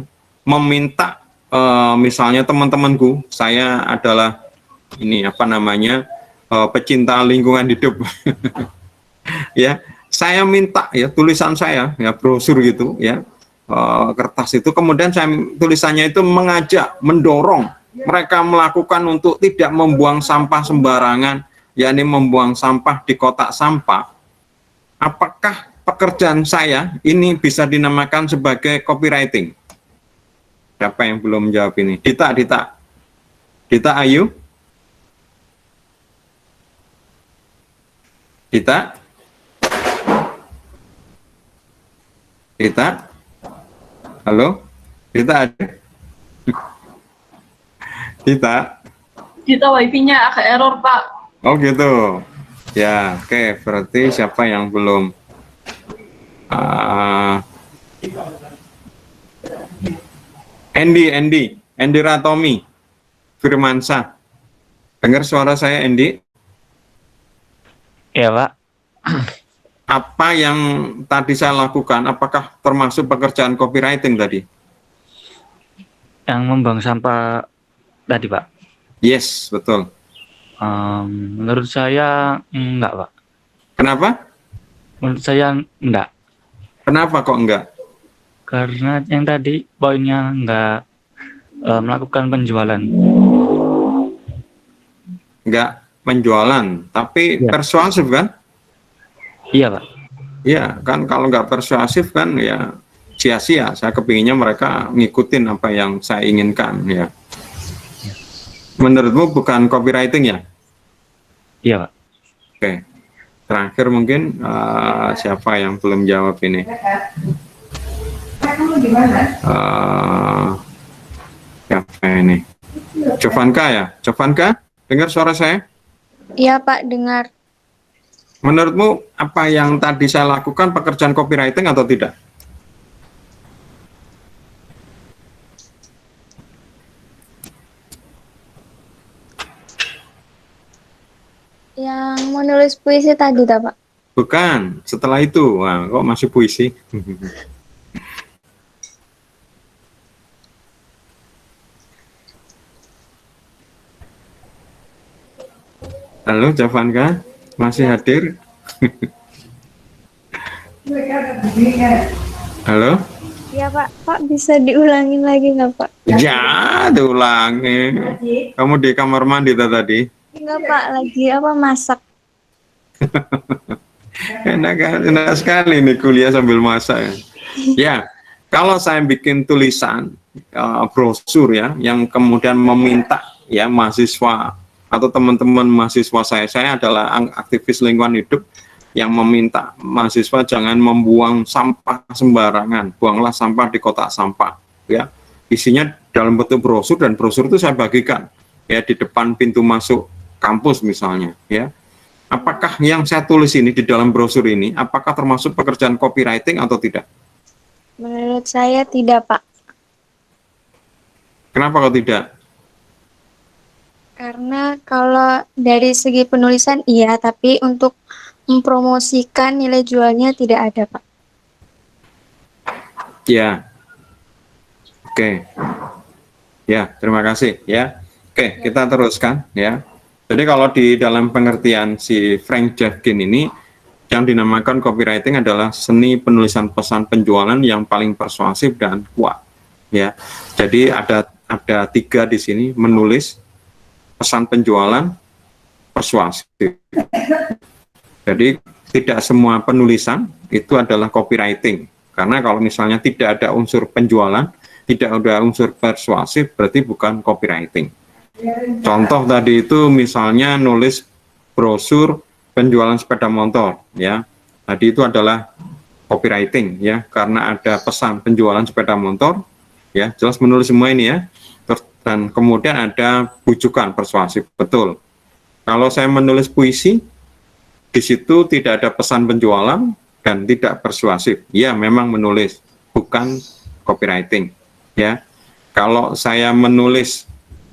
misalnya teman-temanku, saya adalah ini apa namanya pecinta lingkungan hidup ya, saya minta ya tulisan saya ya, brosur gitu ya, kertas itu, kemudian saya tulisannya itu mengajak, mendorong mereka melakukan untuk tidak membuang sampah sembarangan, yakni membuang sampah di kotak sampah. Apakah pekerjaan saya ini bisa dinamakan sebagai copywriting? Siapa yang belum menjawab ini? Dita Ayu? Dita? Halo? Dita ada? Kita wifi-nya agak error, Pak. Oh gitu. Ya, oke. Berarti siapa yang belum? Andy Ratomi, Firmansyah. Dengar suara saya, Andy? Ya Pak. Apa yang tadi saya lakukan, apakah termasuk pekerjaan copywriting tadi? Yang membuang sampah tadi Pak. Yes, betul. Menurut saya enggak Pak. Kenapa? Menurut saya enggak. Kenapa kok enggak? Karena yang tadi poinnya enggak melakukan penjualan. Enggak penjualan, tapi Ya. persuasif kan? Iya Pak. Ya, kan kalau nggak persuasif kan ya sia-sia. Saya kepinginnya mereka ngikutin apa yang saya inginkan ya. Menurutmu bukan copywriting ya? Iya Pak. Oke. Terakhir mungkin siapa yang belum jawab ini? Siapa ini? Jovanka ya? Jovanka, dengar suara saya? Iya Pak, dengar. Menurutmu apa yang tadi saya lakukan pekerjaan copywriting atau tidak? Yang menulis puisi tadi, Pak. Bukan, setelah itu. Wah, kok masih puisi? Halo, Jovanka, masih hadir? Halo? Iya Pak, Pak bisa diulangin lagi nggak Pak? Ya, diulangi. Kamu di kamar mandi tadi? Enggak Pak, lagi apa masak? Enak sekali nih kuliah sambil masak. Ya, kalau saya bikin tulisan brosur ya, yang kemudian meminta ya mahasiswa atau teman-teman mahasiswa saya adalah aktivis lingkungan hidup yang meminta mahasiswa jangan membuang sampah sembarangan, buanglah sampah di kotak sampah ya. isinya dalam bentuk brosur, dan brosur itu saya bagikan ya di depan pintu masuk kampus misalnya ya. Apakah yang saya tulis ini di dalam brosur ini apakah termasuk pekerjaan copywriting atau tidak? Menurut saya tidak, Pak. Kenapa kok tidak? Karena kalau dari segi penulisan iya, tapi untuk mempromosikan nilai jualnya tidak ada, Pak. Ya. Oke. Ya, terima kasih ya. Oke, kita teruskan ya. Jadi kalau di dalam pengertian si Frank Jevkin ini, yang dinamakan copywriting adalah seni penulisan pesan penjualan yang paling persuasif dan kuat ya. Jadi ada 3 di sini: menulis, pesan penjualan, persuasif. Jadi tidak semua penulisan itu adalah copywriting, karena kalau misalnya tidak ada unsur penjualan, tidak ada unsur persuasif, berarti bukan copywriting. Contoh tadi itu misalnya nulis brosur penjualan sepeda motor ya, tadi itu adalah copywriting ya, karena ada pesan penjualan sepeda motor ya, jelas menulis semua ini ya. Dan kemudian ada bujukan persuasif, betul. Kalau saya menulis puisi, di situ tidak ada pesan penjualan dan tidak persuasif, ya memang menulis, bukan copywriting ya. Kalau saya menulis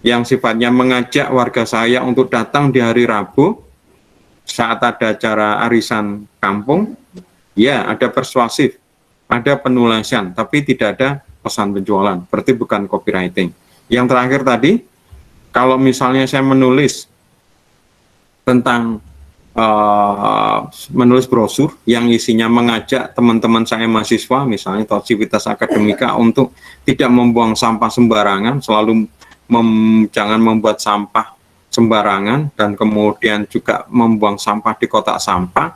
yang sifatnya mengajak warga saya untuk datang di hari Rabu saat ada acara arisan kampung, ya ada persuasif, ada penulisan, tapi tidak ada pesan penjualan, berarti bukan copywriting. Yang terakhir tadi, kalau misalnya saya menulis tentang menulis brosur yang isinya mengajak teman-teman saya mahasiswa, misalnya atau aktivitas akademika, untuk tidak membuang sampah sembarangan, selalu jangan membuat sampah sembarangan, dan kemudian juga membuang sampah di kotak sampah,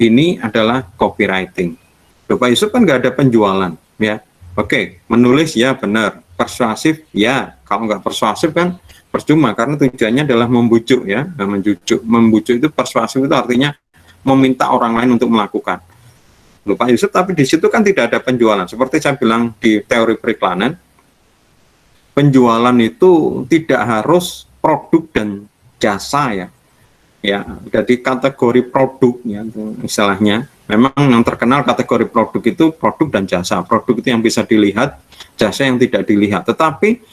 ini adalah copywriting. Pak Yusuf kan nggak ada penjualan ya. Oke, menulis ya benar, persuasif ya. Kalau nggak persuasif kan percuma, karena tujuannya adalah membujuk ya. Nah, membujuk itu, persuasif itu artinya meminta orang lain untuk melakukan. Pak Yusuf, tapi di situ kan tidak ada penjualan. Seperti saya bilang di teori periklanan, penjualan itu tidak harus produk dan jasa ya. Ya, jadi kategori produk ya istilahnya. Memang yang terkenal kategori produk itu produk dan jasa. Produk itu yang bisa dilihat, jasa yang tidak dilihat. Tetapi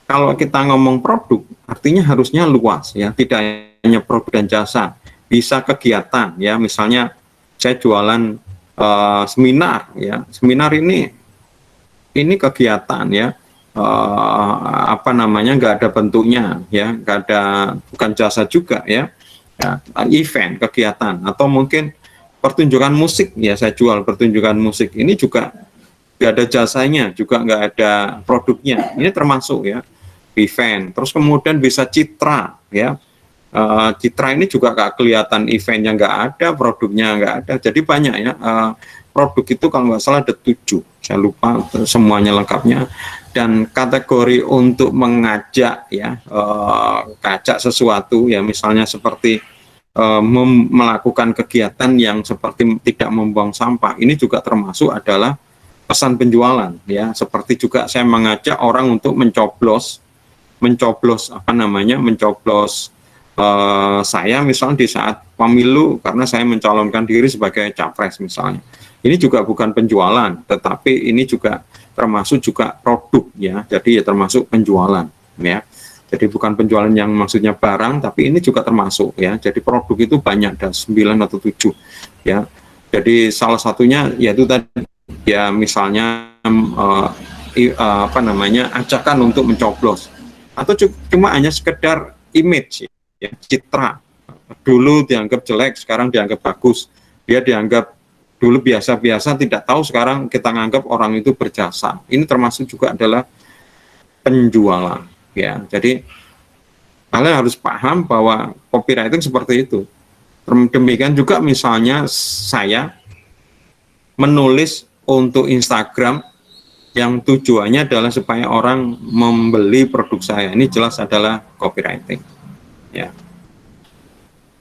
kalau kita ngomong produk, artinya harusnya luas ya, tidak hanya produk dan jasa, bisa kegiatan ya. Misalnya saya jualan seminar ya, seminar ini kegiatan ya, apa namanya, nggak ada bentuknya ya, nggak ada, bukan jasa juga ya, event, kegiatan, atau mungkin pertunjukan musik ya, saya jual pertunjukan musik, ini juga nggak ada jasanya, juga nggak ada produknya, ini termasuk ya event. Terus kemudian bisa citra ya, citra ini juga nggak kelihatan, eventnya nggak ada, produknya nggak ada, jadi banyak ya. Produk itu kalau nggak salah ada 7, saya lupa semuanya lengkapnya. Dan kategori untuk mengajak ya, ngajak sesuatu ya, misalnya seperti melakukan kegiatan yang seperti tidak membuang sampah, ini juga termasuk adalah pesan penjualan ya. Seperti juga saya mengajak orang untuk mencoblos apa namanya, mencoblos saya misalnya di saat pemilu, karena saya mencalonkan diri sebagai capres misalnya. Ini juga bukan penjualan, tetapi ini juga termasuk juga produk ya, jadi ya termasuk penjualan ya. Jadi bukan penjualan yang maksudnya barang, tapi ini juga termasuk ya. Jadi produk itu banyak, ada 9 atau 7 ya. Jadi salah satunya yaitu tadi ya, misalnya apa namanya, ajakan untuk mencoblos, atau cuma hanya sekedar image ya, citra. Dulu dianggap jelek, sekarang dianggap bagus. Dia dianggap dulu biasa-biasa, tidak tahu, sekarang kita nganggap orang itu berjasa. Ini termasuk juga adalah penjualan ya. Jadi kalian harus paham bahwa copywriting seperti itu. Demikian juga misalnya saya menulis untuk Instagram yang tujuannya adalah supaya orang membeli produk saya, ini jelas adalah copywriting ya.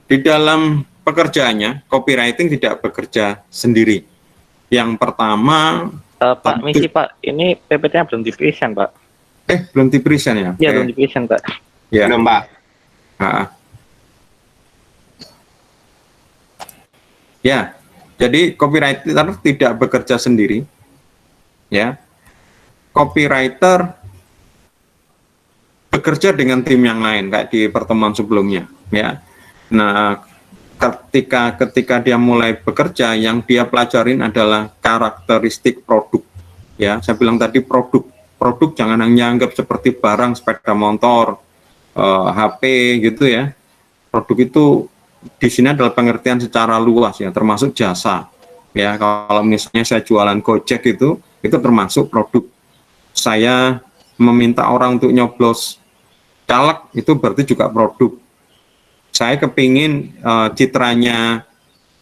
Di dalam pekerjaannya, copywriting tidak bekerja sendiri. Yang pertama, Pak, misi Pak, ini PPT-nya belum di-present Pak. Belum di present ya? Ya, Oke. belum di present, Pak. Ya. Belum, Pak. Ya, jadi copywriter tidak bekerja sendiri, ya. Copywriter bekerja dengan tim yang lain, kayak di pertemuan sebelumnya, ya. Nah, ketika dia mulai bekerja, yang dia pelajarin adalah karakteristik produk, ya. Saya bilang tadi produk jangan hanya anggap seperti barang, sepeda motor, HP gitu ya. Produk itu di sini adalah pengertian secara luas ya, termasuk jasa. Ya, kalau misalnya saya jualan Gojek itu termasuk produk. Saya meminta orang untuk nyoblos caleg itu berarti juga produk. Saya kepingin citranya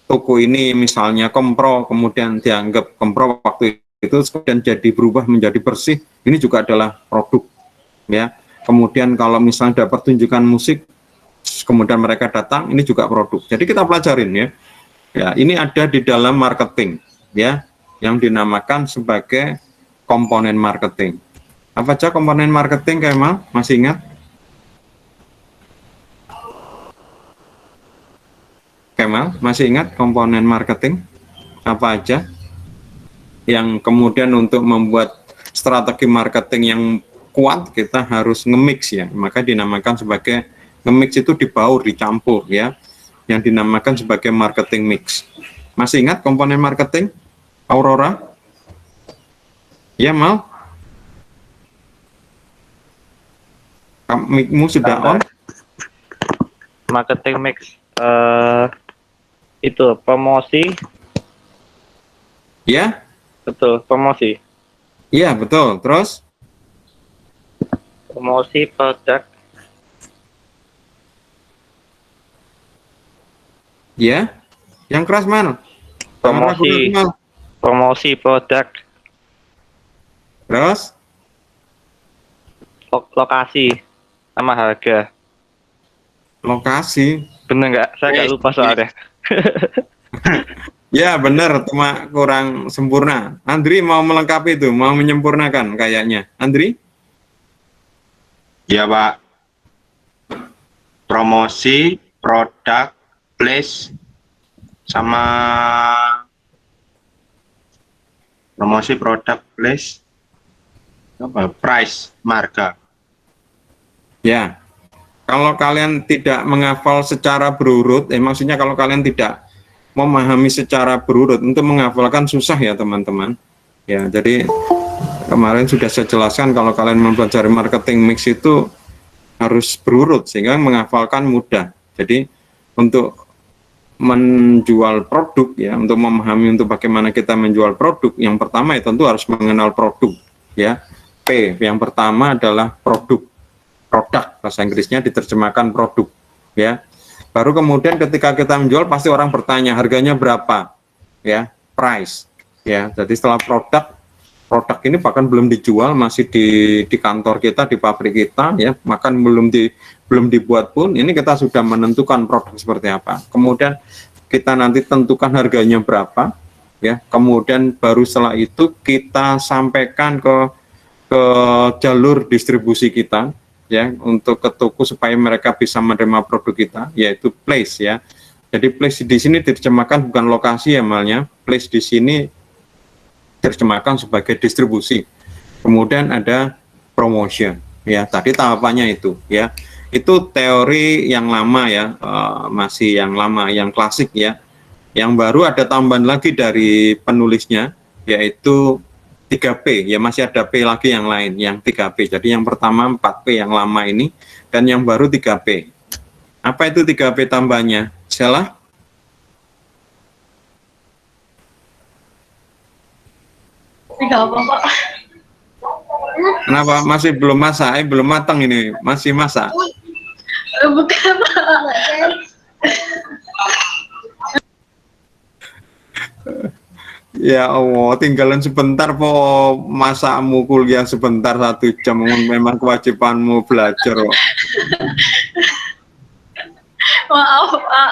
toko ini misalnya Kompro, kemudian dianggap Kompro waktu itu kemudian jadi berubah menjadi bersih, ini juga adalah produk. Ya, kemudian kalau misalnya ada pertunjukan musik, kemudian mereka datang, ini juga produk. Jadi kita pelajarin ya. Ya, ini ada di dalam marketing ya, yang dinamakan sebagai komponen marketing. Apa aja komponen marketing, Kemal? Masih ingat? Kemal, masih ingat komponen marketing? Apa aja? Yang kemudian untuk membuat strategi marketing yang kuat, kita harus nge-mix ya. Maka dinamakan sebagai nge-mix itu dibaur, dicampur ya, yang dinamakan sebagai marketing mix. Masih ingat komponen marketing, Aurora? Ya, Mal? Mic-mu sudah on? Marketing mix. Itu promosi. Ya? Betul, promosi. Iya, betul. Terus? Promosi produk. Ya? Yang keras, Mal? Promosi. Promosi produk. Terus? Lokasi sama harga. Lokasi. Bener nggak? Saya nggak lupa soalnya. Ya, benar, cuma kurang sempurna. Andri mau melengkapi itu, mau menyempurnakan kayaknya. Andri? Ya, Pak. Promosi, produk, place, sama promosi, produk, place, apa? Price, marga. Ya. Kalau kalian tidak menghafal secara berurut, maksudnya kalau kalian tidak memahami secara berurut, untuk menghafalkan susah ya teman-teman. Ya, jadi kemarin sudah saya jelaskan kalau kalian mempelajari marketing mix itu harus berurut sehingga menghafalkan mudah. Jadi untuk menjual produk ya, untuk memahami untuk bagaimana kita menjual produk, yang pertama ya tentu harus mengenal produk ya. P yang pertama adalah produk. Produk, bahasa Inggrisnya diterjemahkan produk ya. Baru kemudian ketika kita menjual pasti orang bertanya harganya berapa ya, price ya. Jadi setelah produk ini bahkan belum dijual, masih di kantor kita, di pabrik kita ya, makan belum dibuat pun, ini kita sudah menentukan produk seperti apa. Kemudian kita nanti tentukan harganya berapa ya, kemudian baru setelah itu kita sampaikan ke jalur distribusi kita ya, untuk ke toko supaya mereka bisa menerima produk kita, yaitu place ya. Jadi place di sini diterjemahkan bukan lokasi ya Malnya, place di sini diterjemahkan sebagai distribusi. Kemudian ada promotion ya, tadi tahapannya itu ya. Itu teori yang lama ya, masih yang lama, yang klasik ya. Yang baru ada tambahan lagi dari penulisnya, yaitu 3P, ya masih ada P lagi yang lain, yang 3P. Jadi yang pertama 4P yang lama ini, dan yang baru 3P. Apa itu 3P tambahnya? Sheila? Tiga apa, Pak? Kenapa? Masih belum masak? Belum matang ini, masih masak? Bukan, Pak. Ya Allah, tinggalan sebentar po masakmu, kuliah sebentar 1 jam, memang kewajibanmu belajar kok. Maaf, Pak.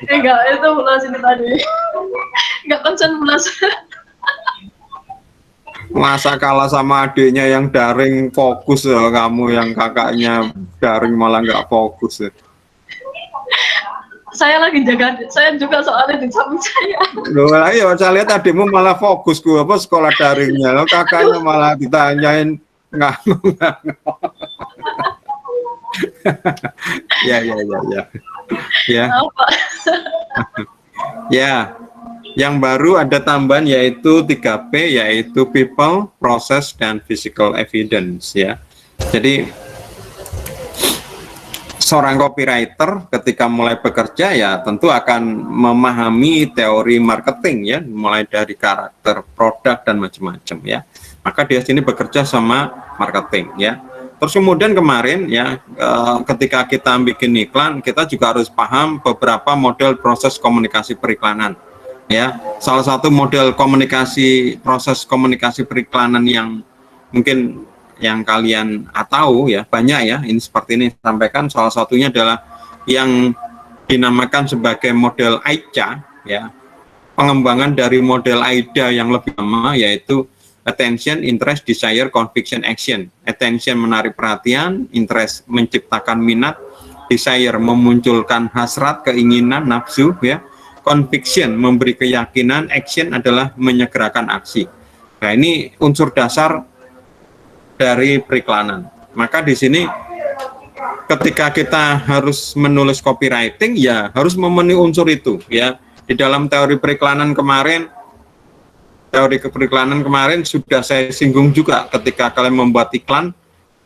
Enggak, itu belas ini tadi. Enggak konsen belas. Masa kalah sama adiknya yang daring fokus ya, kamu yang kakaknya daring malah nggak fokus ya. Saya lagi jaga adik saya juga soalnya di samping saya. Loh, ayo saya lihat adikmu malah fokus ke apa sekolah daringnya, lo kakaknya malah ditanyain nggak. Ya. Apa? Ya, yang baru ada tambahan yaitu 3P, yaitu people, process, dan physical evidence ya. Jadi seorang copywriter ketika mulai bekerja ya tentu akan memahami teori marketing ya, mulai dari karakter produk dan macam-macam ya. Maka dia sini bekerja sama marketing ya. Terus kemudian kemarin ya ketika kita bikin iklan, kita juga harus paham beberapa model proses komunikasi periklanan ya. Salah satu model proses komunikasi periklanan yang mungkin yang kalian tahu ya, banyak ya, ini seperti ini sampaikan. Salah satunya adalah yang dinamakan sebagai model AIDA ya, pengembangan dari model AIDA yang lebih lama, yaitu attention, interest, desire, conviction, action. Attention menarik perhatian, interest menciptakan minat, desire memunculkan hasrat, keinginan, nafsu ya, conviction memberi keyakinan, action adalah menyegerakan aksi. Nah, ini unsur dasar dari periklanan. Maka di sini ketika kita harus menulis copywriting ya harus memenuhi unsur itu ya. Di dalam teori periklanan kemarin sudah saya singgung juga, ketika kalian membuat iklan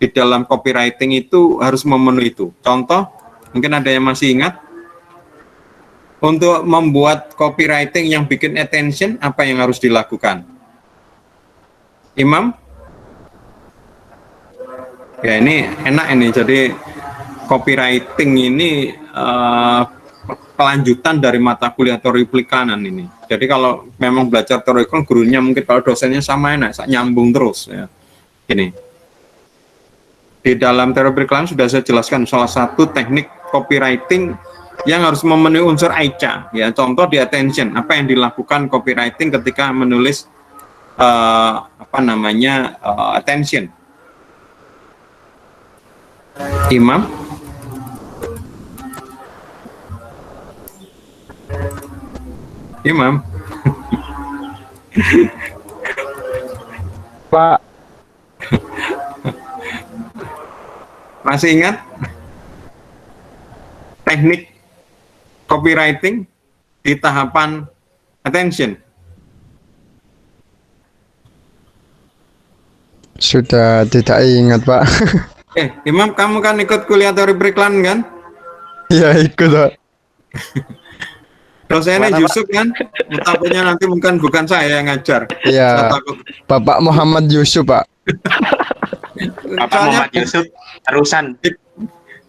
di dalam copywriting itu harus memenuhi itu. Contoh, mungkin ada yang masih ingat, untuk membuat copywriting yang bikin attention, apa yang harus dilakukan? Imam? Ya ini enak ini, jadi copywriting ini kelanjutan dari mata kuliah teori periklanan ini. Jadi kalau memang belajar teori iklan, gurunya mungkin kalau dosennya sama enak, nyambung terus ya. Ini di dalam teori periklanan sudah saya jelaskan salah satu teknik copywriting yang harus memenuhi unsur AIDA ya. Contoh di attention, apa yang dilakukan copywriting ketika menulis attention. Imam? Imam? Pak. Masih ingat teknik copywriting di tahapan attention? Sudah tidak ingat, Pak. Imam, kamu kan ikut kuliah teori periklanan kan? Iya, ikut, Pak. Dosennya Yusuf kan? Takutnya nanti bukan saya yang ngajar. Iya, Bapak Muhammad Yusuf, Pak. Bapak Muhammad Yusuf terusan.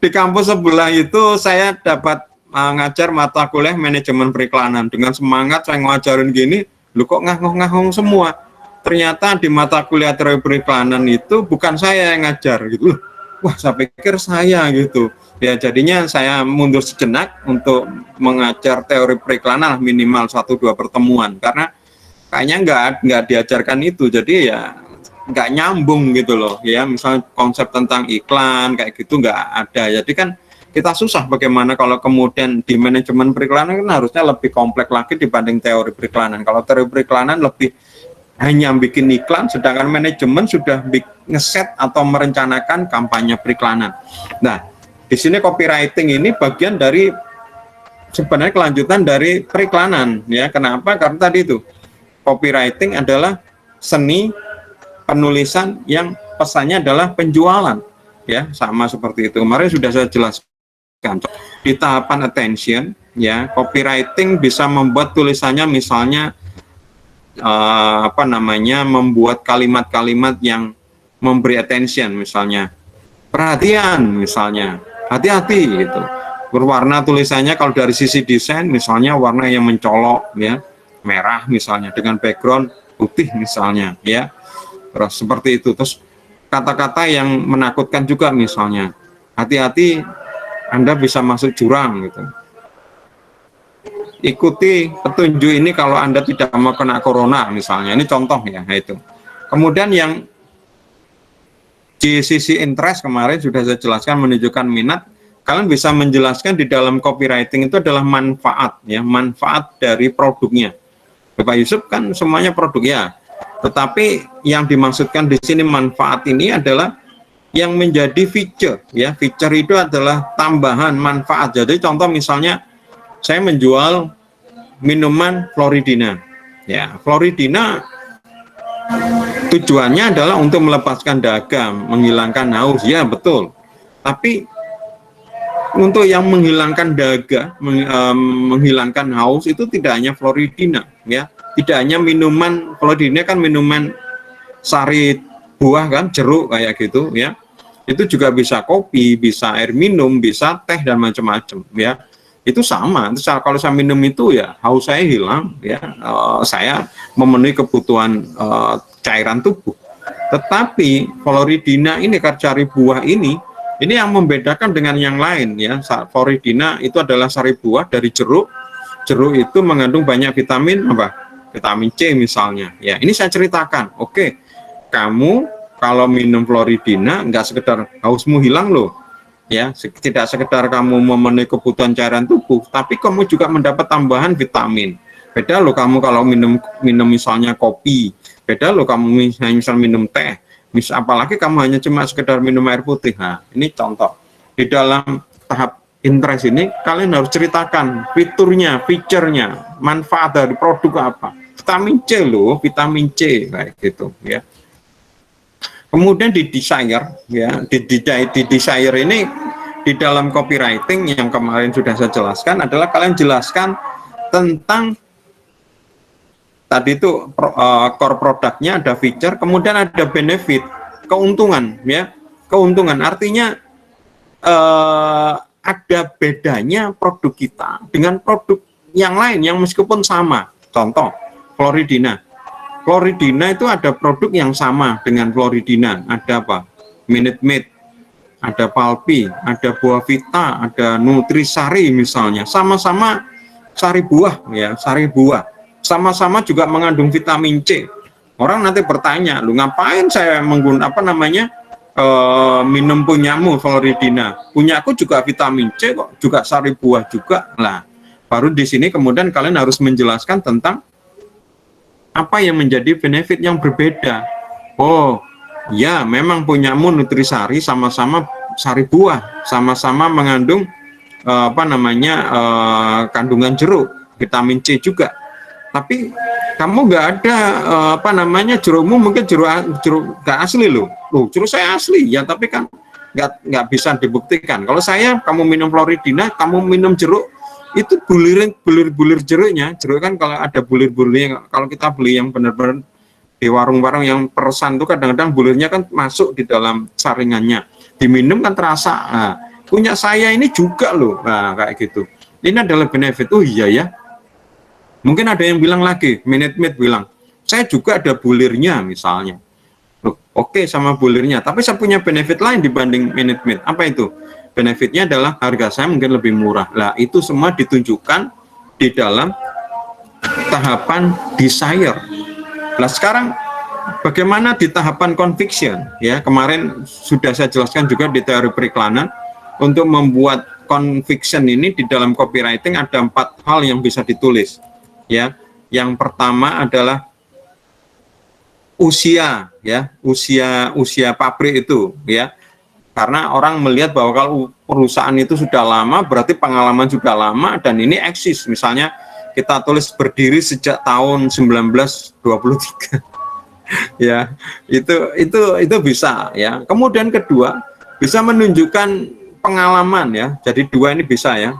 Di kampus sebelah itu saya dapat ngajar mata kuliah manajemen periklanan. Dengan semangat saya ngajarin gini, lu kok ngahong-ngahong semua. Ternyata di mata kuliah teori periklanan itu bukan saya yang ngajar gitu. Wah, saya pikir saya gitu. Ya jadinya saya mundur sejenak untuk mengajar teori periklanan minimal 1-2 pertemuan, karena kayaknya nggak diajarkan itu, jadi ya nggak nyambung gitu loh ya. Misalnya konsep tentang iklan kayak gitu nggak ada, jadi kan kita susah bagaimana kalau kemudian di manajemen periklanan kan harusnya lebih kompleks lagi dibanding teori periklanan. Kalau teori periklanan lebih hanya bikin iklan, sedangkan manajemen sudah ngeset atau merencanakan kampanye periklanan. Nah, di sini copywriting ini bagian dari sebenarnya kelanjutan dari periklanan ya. Kenapa? Karena tadi itu copywriting adalah seni penulisan yang pesannya adalah penjualan ya, sama seperti itu. Kemarin sudah saya jelaskan di tahapan attention ya, copywriting bisa membuat tulisannya misalnya membuat kalimat-kalimat yang memberi attention, misalnya perhatian, misalnya hati-hati gitu. Berwarna tulisannya kalau dari sisi desain misalnya warna yang mencolok ya, merah misalnya dengan background putih misalnya ya. Terus seperti itu. Terus kata-kata yang menakutkan juga misalnya, hati-hati Anda bisa masuk jurang gitu. Ikuti petunjuk ini kalau Anda tidak mau kena corona misalnya. Ini contoh ya, itu. Kemudian yang di sisi interest kemarin sudah saya jelaskan menunjukkan minat. Kalian bisa menjelaskan di dalam copywriting itu adalah manfaat ya, manfaat dari produknya. Bapak Yusuf kan semuanya produk ya. Tetapi yang dimaksudkan di sini manfaat ini adalah yang menjadi feature ya. Feature itu adalah tambahan manfaat. Jadi contoh misalnya saya menjual minuman Floridina. Ya, Floridina tujuannya adalah untuk melepaskan dahaga, menghilangkan haus. Ya, betul. Tapi untuk yang menghilangkan dahaga, menghilangkan haus itu tidak hanya Floridina, ya. Tidak hanya minuman Floridina kan minuman sari buah kan, jeruk kayak gitu, ya. Itu juga bisa kopi, bisa air minum, bisa teh dan macam-macam, ya. Itu sama. Kalau saya minum itu ya haus saya hilang, ya. Saya memenuhi kebutuhan cairan tubuh. Tetapi Floridina ini sari buah ini yang membedakan dengan yang lain ya. Floridina itu adalah sari buah dari jeruk. Jeruk itu mengandung banyak vitamin apa? Vitamin C misalnya. Ya, ini saya ceritakan. Oke, kamu kalau minum Floridina nggak sekedar hausmu hilang loh. Ya, tidak sekedar kamu memenuhi kebutuhan cairan tubuh, tapi kamu juga mendapat tambahan vitamin. Beda loh kamu kalau minum misalnya kopi. Beda loh kamu misal minum teh. Apalagi kamu hanya cuma sekedar minum air putih. Nah, ini contoh. Di dalam tahap interest ini, kalian harus ceritakan fiturnya, feature-nya, manfaat dari produk apa. Vitamin C loh, vitamin C, kayak gitu ya. Kemudian di desire, ya, di desire ini di dalam copywriting yang kemarin sudah saya jelaskan adalah kalian jelaskan tentang tadi itu core produknya, ada feature, kemudian ada benefit, keuntungan ya. Keuntungan artinya ada bedanya produk kita dengan produk yang lain yang meskipun sama. Contoh, Floridina. Floridina itu ada produk yang sama dengan Floridina. Ada apa? Minute Maid, ada Palpi, ada Buah Vita, ada Nutrisari misalnya. Sama-sama sari buah ya, sari buah. Sama-sama juga mengandung vitamin C. Orang nanti bertanya, lu ngapain saya menggunakan minum punyamu Floridina? Punyaku juga vitamin C kok, juga sari buah juga. Lah, baru di sini kemudian kalian harus menjelaskan tentang apa yang menjadi benefit yang berbeda. Oh, ya memang punyamu Nutrisari sama-sama sari buah, sama-sama mengandung kandungan jeruk, vitamin C juga. Tapi kamu nggak ada jerukmu mungkin jeruk nggak asli loh. Jeruk saya asli ya, tapi kan nggak bisa dibuktikan. Kalau saya, kamu minum Floridina, kamu minum jeruk, itu bulir jeruknya. Jeruk kan kalau ada bulir-bulirnya, kalau kita beli yang benar-benar di warung-warung yang peresan itu kadang-kadang bulirnya kan masuk di dalam saringannya. Diminum kan terasa. Nah, punya saya ini juga loh. Nah, kayak gitu. Ini adalah benefit. Oh iya ya. Mungkin ada yang bilang lagi, Minute Maid bilang, saya juga ada bulirnya misalnya. Loh, oke sama bulirnya, tapi saya punya benefit lain dibanding Minute Maid. Apa itu? Benefitnya adalah harga saya mungkin lebih murah. Lah, itu semua ditunjukkan di dalam tahapan desire. Nah, sekarang bagaimana di tahapan conviction? Ya, kemarin sudah saya jelaskan juga di teori periklanan. Untuk membuat conviction ini di dalam copywriting ada 4 hal yang bisa ditulis. Ya, yang pertama adalah usia, ya, usia pabrik itu, ya. Karena orang melihat bahwa kalau perusahaan itu sudah lama, berarti pengalaman sudah lama dan ini eksis. Misalnya kita tulis berdiri sejak tahun 1923. Ya, itu bisa ya. Kemudian kedua, bisa menunjukkan pengalaman ya. Jadi 2 ini bisa ya,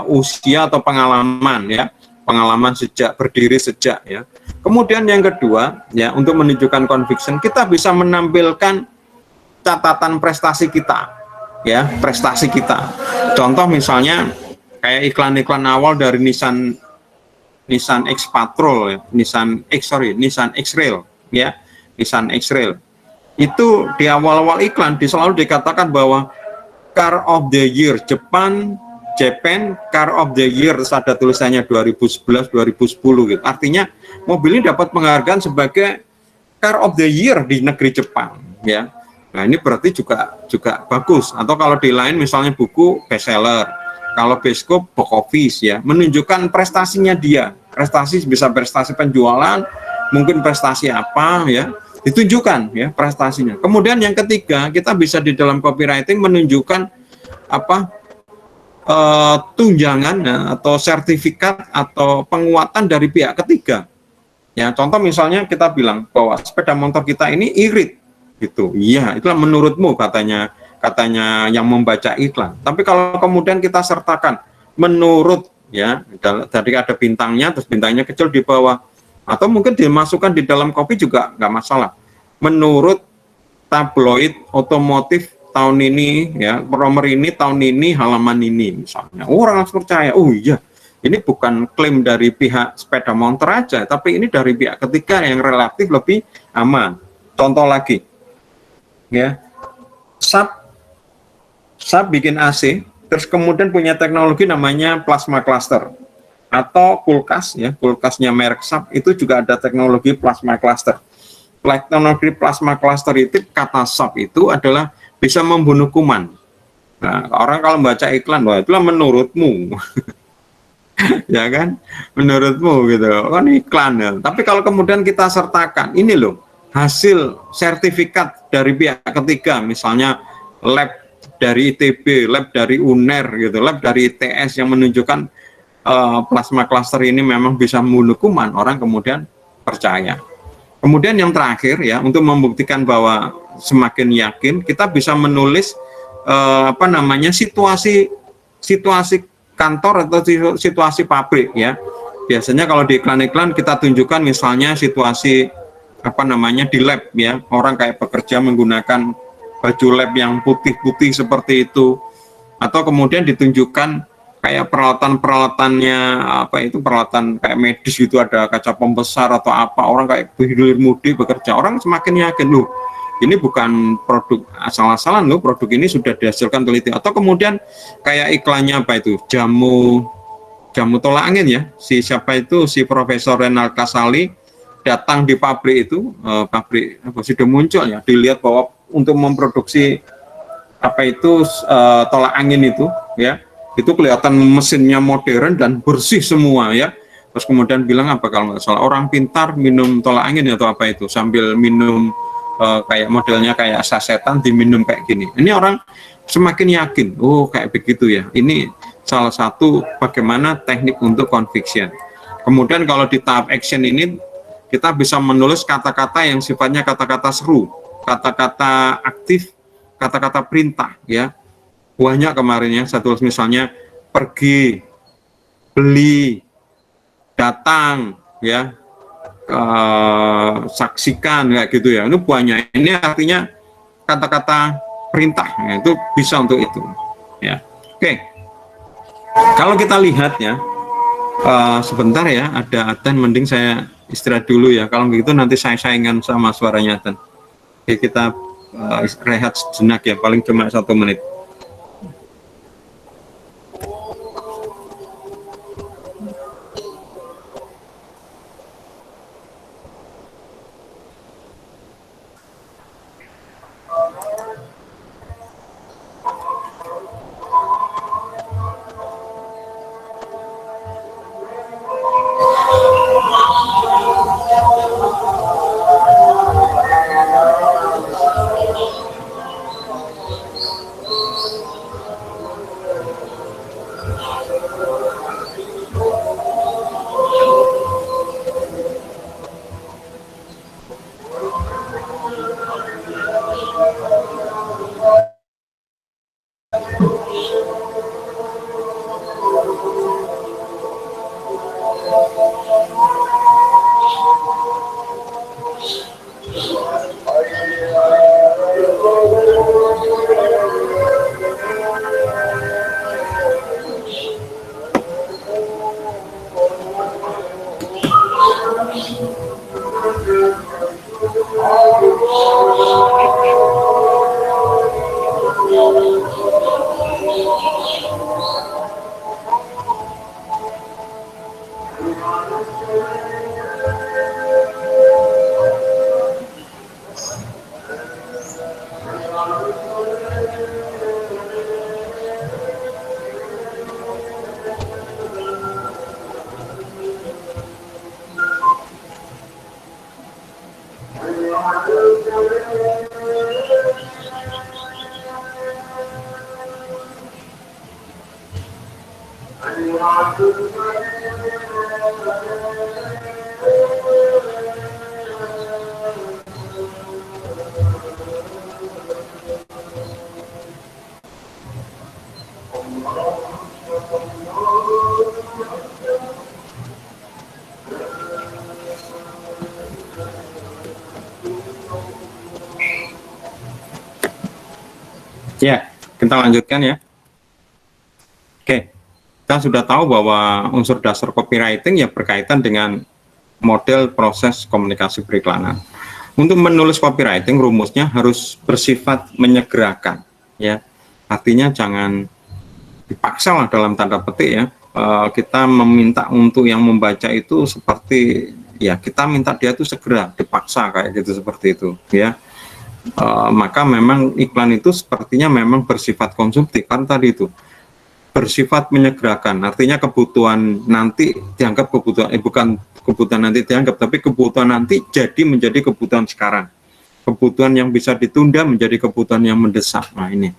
usia atau pengalaman ya. Pengalaman berdiri sejak ya. Kemudian yang kedua ya, untuk menunjukkan conviction, kita bisa menampilkan catatan prestasi kita ya, prestasi kita. Contoh misalnya kayak iklan-iklan awal dari Nissan X-Patrol ya, Nissan X-Rail ya, Nissan X-Rail. Itu di awal-awal iklan selalu dikatakan bahwa Car of the Year Japan Car of the Year, terus ada tulisannya 2011 2010 gitu. Artinya mobil ini dapat penghargaan sebagai Car of the Year di negeri Jepang, ya. Nah, ini berarti juga bagus. Atau kalau di lain misalnya buku bestseller, kalau Bioskop box office, ya, menunjukkan prestasinya dia. Prestasi bisa prestasi penjualan, mungkin prestasi apa, ya, ditunjukkan ya prestasinya. Kemudian yang ketiga, kita bisa di dalam copywriting menunjukkan apa tunjangan ya, atau sertifikat atau penguatan dari pihak ketiga. Ya, contoh misalnya kita bilang bahwa sepeda motor kita ini irit, gitu. Iya, itulah menurutmu katanya yang membaca iklan. Tapi kalau kemudian kita sertakan menurut, ya, tadi ada bintangnya, terus bintangnya kecil di bawah, atau mungkin dimasukkan di dalam copy juga nggak masalah. Menurut tabloid otomotif tahun ini, ya, nomor ini tahun ini, halaman ini misalnya, orang langsung percaya. Oh iya, ini bukan klaim dari pihak sepeda motor aja, tapi ini dari pihak ketiga yang relatif lebih aman. Contoh lagi, ya, Sharp bikin AC, terus kemudian punya teknologi namanya plasma cluster, atau kulkas, ya, kulkasnya merek Sharp itu juga ada teknologi plasma cluster. Teknologi plasma cluster itu, kata Sharp itu adalah bisa membunuh kuman. Nah, orang kalau baca iklan, wah itulah menurutmu. Ya kan, menurutmu gitu kan iklan ya. Tapi kalau kemudian kita sertakan ini loh hasil sertifikat dari pihak ketiga, misalnya lab dari ITB, lab dari UNER gitu, lab dari ITS yang menunjukkan plasma cluster ini memang bisa membunuh kuman, orang kemudian percaya. Kemudian yang terakhir, ya, untuk membuktikan bahwa semakin yakin, kita bisa menulis situasi kantor atau situasi pabrik, ya. Biasanya kalau di iklan-iklan kita tunjukkan misalnya situasi di lab, ya, orang kayak bekerja menggunakan baju lab yang putih-putih seperti itu, atau kemudian ditunjukkan kayak peralatannya peralatan kayak medis gitu, ada kaca pembesar atau apa, orang kayak hilir mudik bekerja, orang semakin yakin loh ini bukan produk asal-asalan loh, produk ini sudah dihasilkan teliti. Atau kemudian kayak iklannya jamu tolak angin, ya, si Profesor Renal Kasali datang di pabrik itu, pabrik sudah muncul, ya, dilihat bahwa untuk memproduksi tolak angin itu, ya, itu kelihatan mesinnya modern dan bersih semua, ya. Terus kemudian bilang apa kalau nggak salah, orang pintar minum tolak angin atau apa itu, sambil minum kayak modelnya kayak sasetan diminum kayak gini. Ini orang semakin yakin, oh kayak begitu ya. Ini salah satu bagaimana teknik untuk conviction. Kemudian kalau di tahap action ini kita bisa menulis kata-kata yang sifatnya kata-kata seru, kata-kata aktif, kata-kata perintah, ya. Banyak kemarin, ya, saya tulis misalnya pergi, beli, datang, ya, saksikan, kayak gitu ya. Ini banyak. Ini artinya kata-kata perintah, ya, itu bisa untuk itu, ya. Oke. Kalau kita lihat, ya, sebentar, ya, ada Atan, mending saya istirahat dulu, ya. Kalau begitu nanti saya saingan sama suaranya Atan. Oke, kita rehat sejenak, ya, paling cuma 1 menit. Ya, kita lanjutkan ya. Oke, kita sudah tahu bahwa unsur dasar copywriting ya berkaitan dengan model proses komunikasi periklanan. Untuk menulis copywriting, rumusnya harus bersifat menyegerakan, ya. Artinya jangan dipaksa lah dalam tanda petik ya. Kita meminta untuk yang membaca itu seperti ya kita minta dia itu segera, dipaksa kayak gitu seperti itu, ya. Maka memang iklan itu sepertinya memang bersifat konsumtif kan tadi itu bersifat menyegerakan, artinya kebutuhan nanti dianggap kebutuhan bukan kebutuhan nanti dianggap, tapi kebutuhan nanti jadi menjadi kebutuhan sekarang, kebutuhan yang bisa ditunda menjadi kebutuhan yang mendesak. Nah ini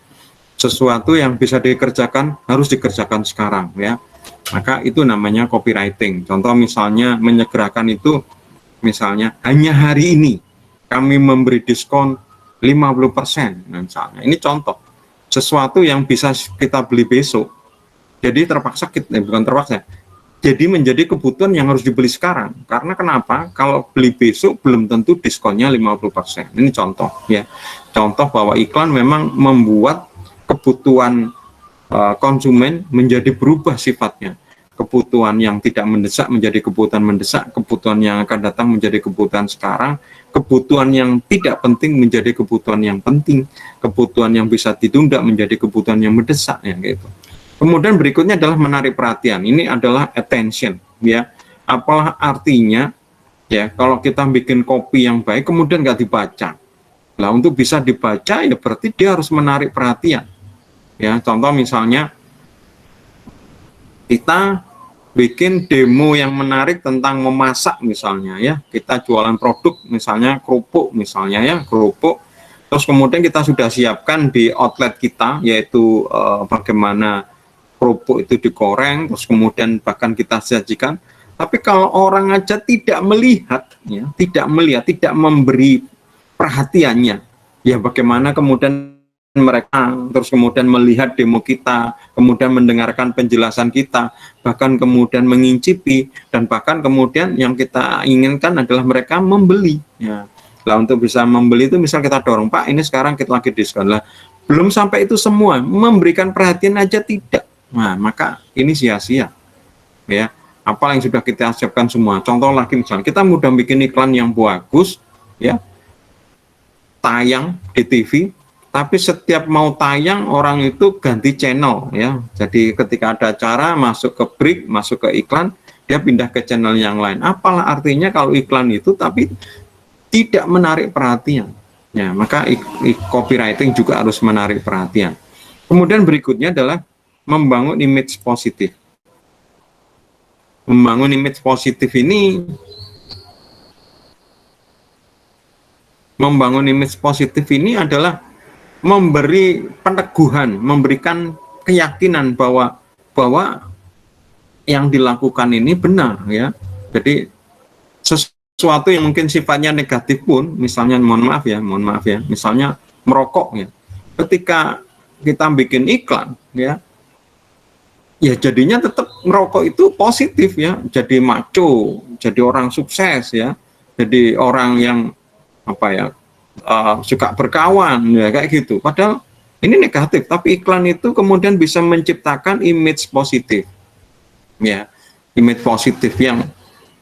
sesuatu yang bisa dikerjakan harus dikerjakan sekarang ya, maka itu namanya copywriting. Contoh misalnya menyegerakan itu misalnya hanya hari ini kami memberi diskon 50%, misalnya. Ini contoh sesuatu yang bisa kita beli besok, jadi terpaksa kita bukan terpaksa, jadi menjadi kebutuhan yang harus dibeli sekarang. Karena kenapa? Kalau beli besok belum tentu diskonnya 50%. Ini contoh ya, contoh bahwa iklan memang membuat kebutuhan konsumen menjadi berubah sifatnya. Kebutuhan yang tidak mendesak menjadi kebutuhan mendesak, kebutuhan yang akan datang menjadi kebutuhan sekarang, kebutuhan yang tidak penting menjadi kebutuhan yang penting, kebutuhan yang bisa ditunda menjadi kebutuhan yang mendesak ya gitu. Kemudian berikutnya adalah menarik perhatian. Ini adalah attention ya. Apalah artinya ya kalau kita bikin copy yang baik kemudian nggak dibaca. Nah untuk bisa dibaca ya berarti dia harus menarik perhatian. Ya contoh misalnya kita bikin demo yang menarik tentang memasak misalnya ya, kita jualan produk misalnya kerupuk misalnya ya, kerupuk, terus kemudian kita sudah siapkan di outlet kita yaitu bagaimana kerupuk itu digoreng, terus kemudian bahkan kita sajikan, tapi kalau orang aja tidak melihat ya, tidak memberi perhatiannya ya, bagaimana kemudian mereka terus kemudian melihat demo kita, kemudian mendengarkan penjelasan kita, bahkan kemudian mengincipi, dan bahkan kemudian yang kita inginkan adalah mereka membeli ya. Lah untuk bisa membeli itu misal kita dorong, Pak ini sekarang kita lagi diskon lah, belum sampai itu semua, memberikan perhatian aja tidak, nah maka ini sia-sia ya. Apa yang sudah kita siapkan semua, contoh lagi misalnya kita mudah bikin iklan yang bagus ya, tayang di TV, tapi setiap mau tayang orang itu ganti channel ya. Jadi ketika ada acara masuk ke break, masuk ke iklan, dia pindah ke channel yang lain. Apalah artinya kalau iklan itu tapi tidak menarik perhatian. Ya, maka copywriting juga harus menarik perhatian. Kemudian berikutnya adalah membangun image positif. Membangun image positif ini adalah memberi peneguhan, memberikan keyakinan bahwa yang dilakukan ini benar ya. Jadi sesuatu yang mungkin sifatnya negatif pun, misalnya mohon maaf ya, misalnya merokok ya. Ketika kita bikin iklan ya jadinya tetap merokok itu positif ya, jadi maco, jadi orang sukses ya, jadi orang yang apa ya, suka berkawan ya kayak gitu. Padahal ini negatif, tapi iklan itu kemudian bisa menciptakan image positif ya, image positif yang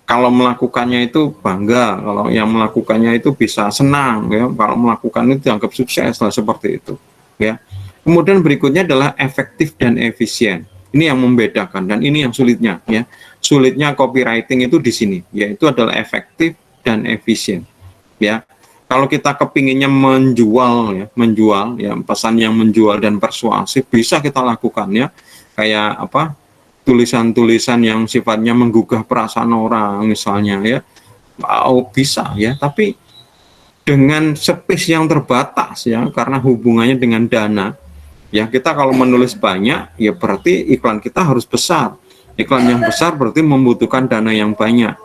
kalau melakukannya itu bangga, kalau yang melakukannya itu bisa senang ya, kalau melakukan itu dianggap sukses lah seperti itu ya. Kemudian berikutnya adalah efektif dan efisien. Ini yang membedakan dan ini yang sulitnya ya. Sulitnya copywriting itu di sini, yaitu adalah efektif dan efisien ya. Kalau kita kepinginnya menjual ya pesan yang menjual dan persuasif bisa kita lakukan ya, kayak apa, tulisan-tulisan yang sifatnya menggugah perasaan orang misalnya ya, bisa ya, tapi dengan space yang terbatas ya, karena hubungannya dengan dana ya. Kita kalau menulis banyak ya berarti iklan kita harus besar, iklan yang besar berarti membutuhkan dana yang banyak.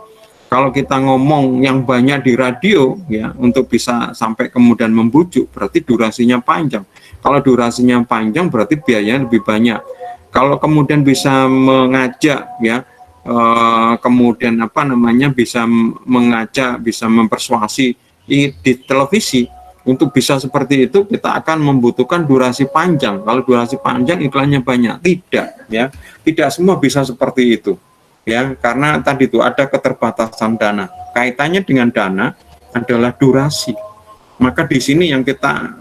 Kalau kita ngomong yang banyak di radio ya, untuk bisa sampai kemudian membujuk berarti durasinya panjang. Kalau durasinya panjang berarti biayanya lebih banyak. Kalau kemudian bisa mengajak ya, kemudian apa namanya, bisa mengajak, bisa mempersuasi di televisi, untuk bisa seperti itu kita akan membutuhkan durasi panjang. Kalau durasi panjang iklannya banyak, tidak ya, tidak semua bisa seperti itu ya, karena tadi itu ada keterbatasan dana. Kaitannya dengan dana adalah durasi. Maka di sini yang kita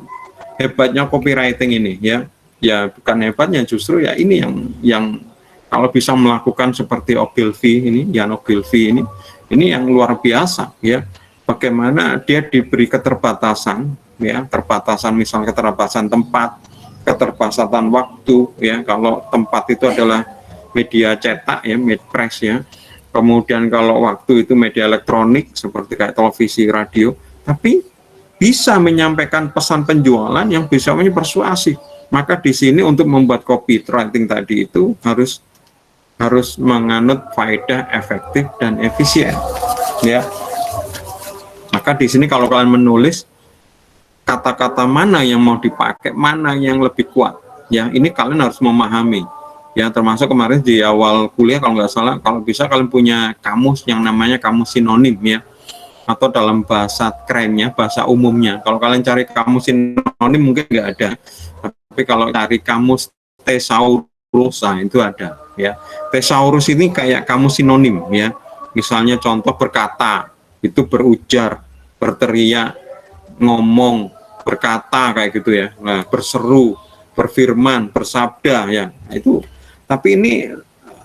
hebatnya copywriting ini ya, ya bukan hebatnya, justru ya ini yang kalau bisa melakukan seperti Ogilvy ini, Jan Ogilvy ini yang luar biasa ya. Bagaimana dia diberi keterbatasan ya, keterbatasan misalnya keterbatasan tempat, keterbatasan waktu ya. Kalau tempat itu adalah media cetak ya, press ya. Kemudian kalau waktu itu media elektronik seperti kayak televisi, radio, tapi bisa menyampaikan pesan penjualan yang bisa persuasif. Maka di sini untuk membuat copywriting tadi itu harus menganut faedah, efektif dan efisien ya. Maka di sini kalau kalian menulis kata-kata mana yang mau dipakai, mana yang lebih kuat ya, ini kalian harus memahami. Ya, termasuk kemarin di awal kuliah kalau nggak salah, kalau bisa kalian punya kamus yang namanya kamus sinonim ya, atau dalam bahasa kerennya, bahasa umumnya. Kalau kalian cari kamus sinonim mungkin nggak ada, tapi kalau cari kamus thesaurus, nah itu ada ya. Thesaurus ini kayak kamus sinonim ya. Misalnya contoh berkata, itu berujar, berteriak, ngomong, berkata kayak gitu ya. Nah, berseru, berfirman, bersabda ya. Nah, itu. Tapi ini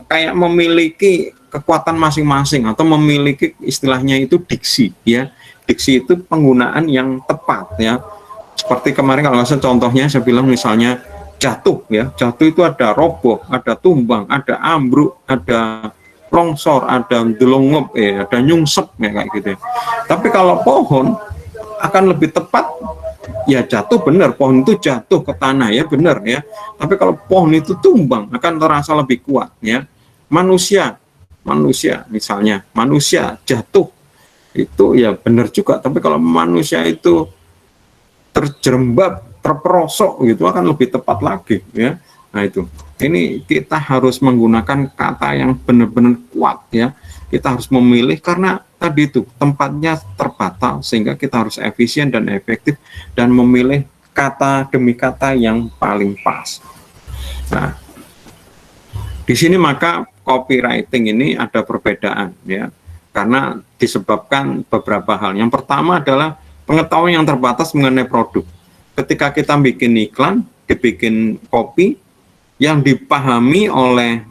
kayak memiliki kekuatan masing-masing, atau memiliki istilahnya itu diksi ya. Diksi itu penggunaan yang tepat ya. Seperti kemarin kalau nggak salah contohnya saya bilang misalnya jatuh ya. Jatuh itu ada roboh, ada tumbang, ada ambruk, ada longsor, ada delongup, ada nyungsep ya kayak gitu ya. Tapi kalau pohon akan lebih tepat ya, jatuh benar, pohon itu jatuh ke tanah ya benar ya. Tapi kalau pohon itu tumbang akan terasa lebih kuat ya. Manusia misalnya, manusia jatuh itu ya benar juga, tapi kalau manusia itu terjerembab, terperosok gitu akan lebih tepat lagi ya. Nah itu, ini kita harus menggunakan kata yang benar-benar kuat ya. Kita harus memilih karena tadi itu tempatnya terbatas, sehingga kita harus efisien dan efektif dan memilih kata demi kata yang paling pas. Nah, di sini maka copywriting ini ada perbedaan ya, karena disebabkan beberapa hal. Yang pertama adalah pengetahuan yang terbatas mengenai produk. Ketika kita bikin iklan, dibikin copy yang dipahami oleh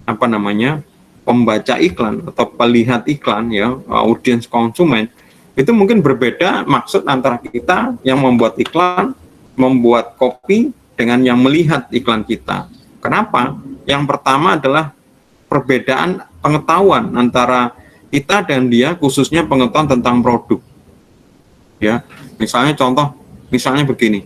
apa namanya, pembaca iklan atau pelihat iklan ya, audiens konsumen, itu mungkin berbeda maksud antara kita yang membuat iklan, membuat copy, dengan yang melihat iklan kita. Kenapa? Yang pertama adalah perbedaan pengetahuan antara kita dan dia, khususnya pengetahuan tentang produk ya. Misalnya contoh, misalnya begini,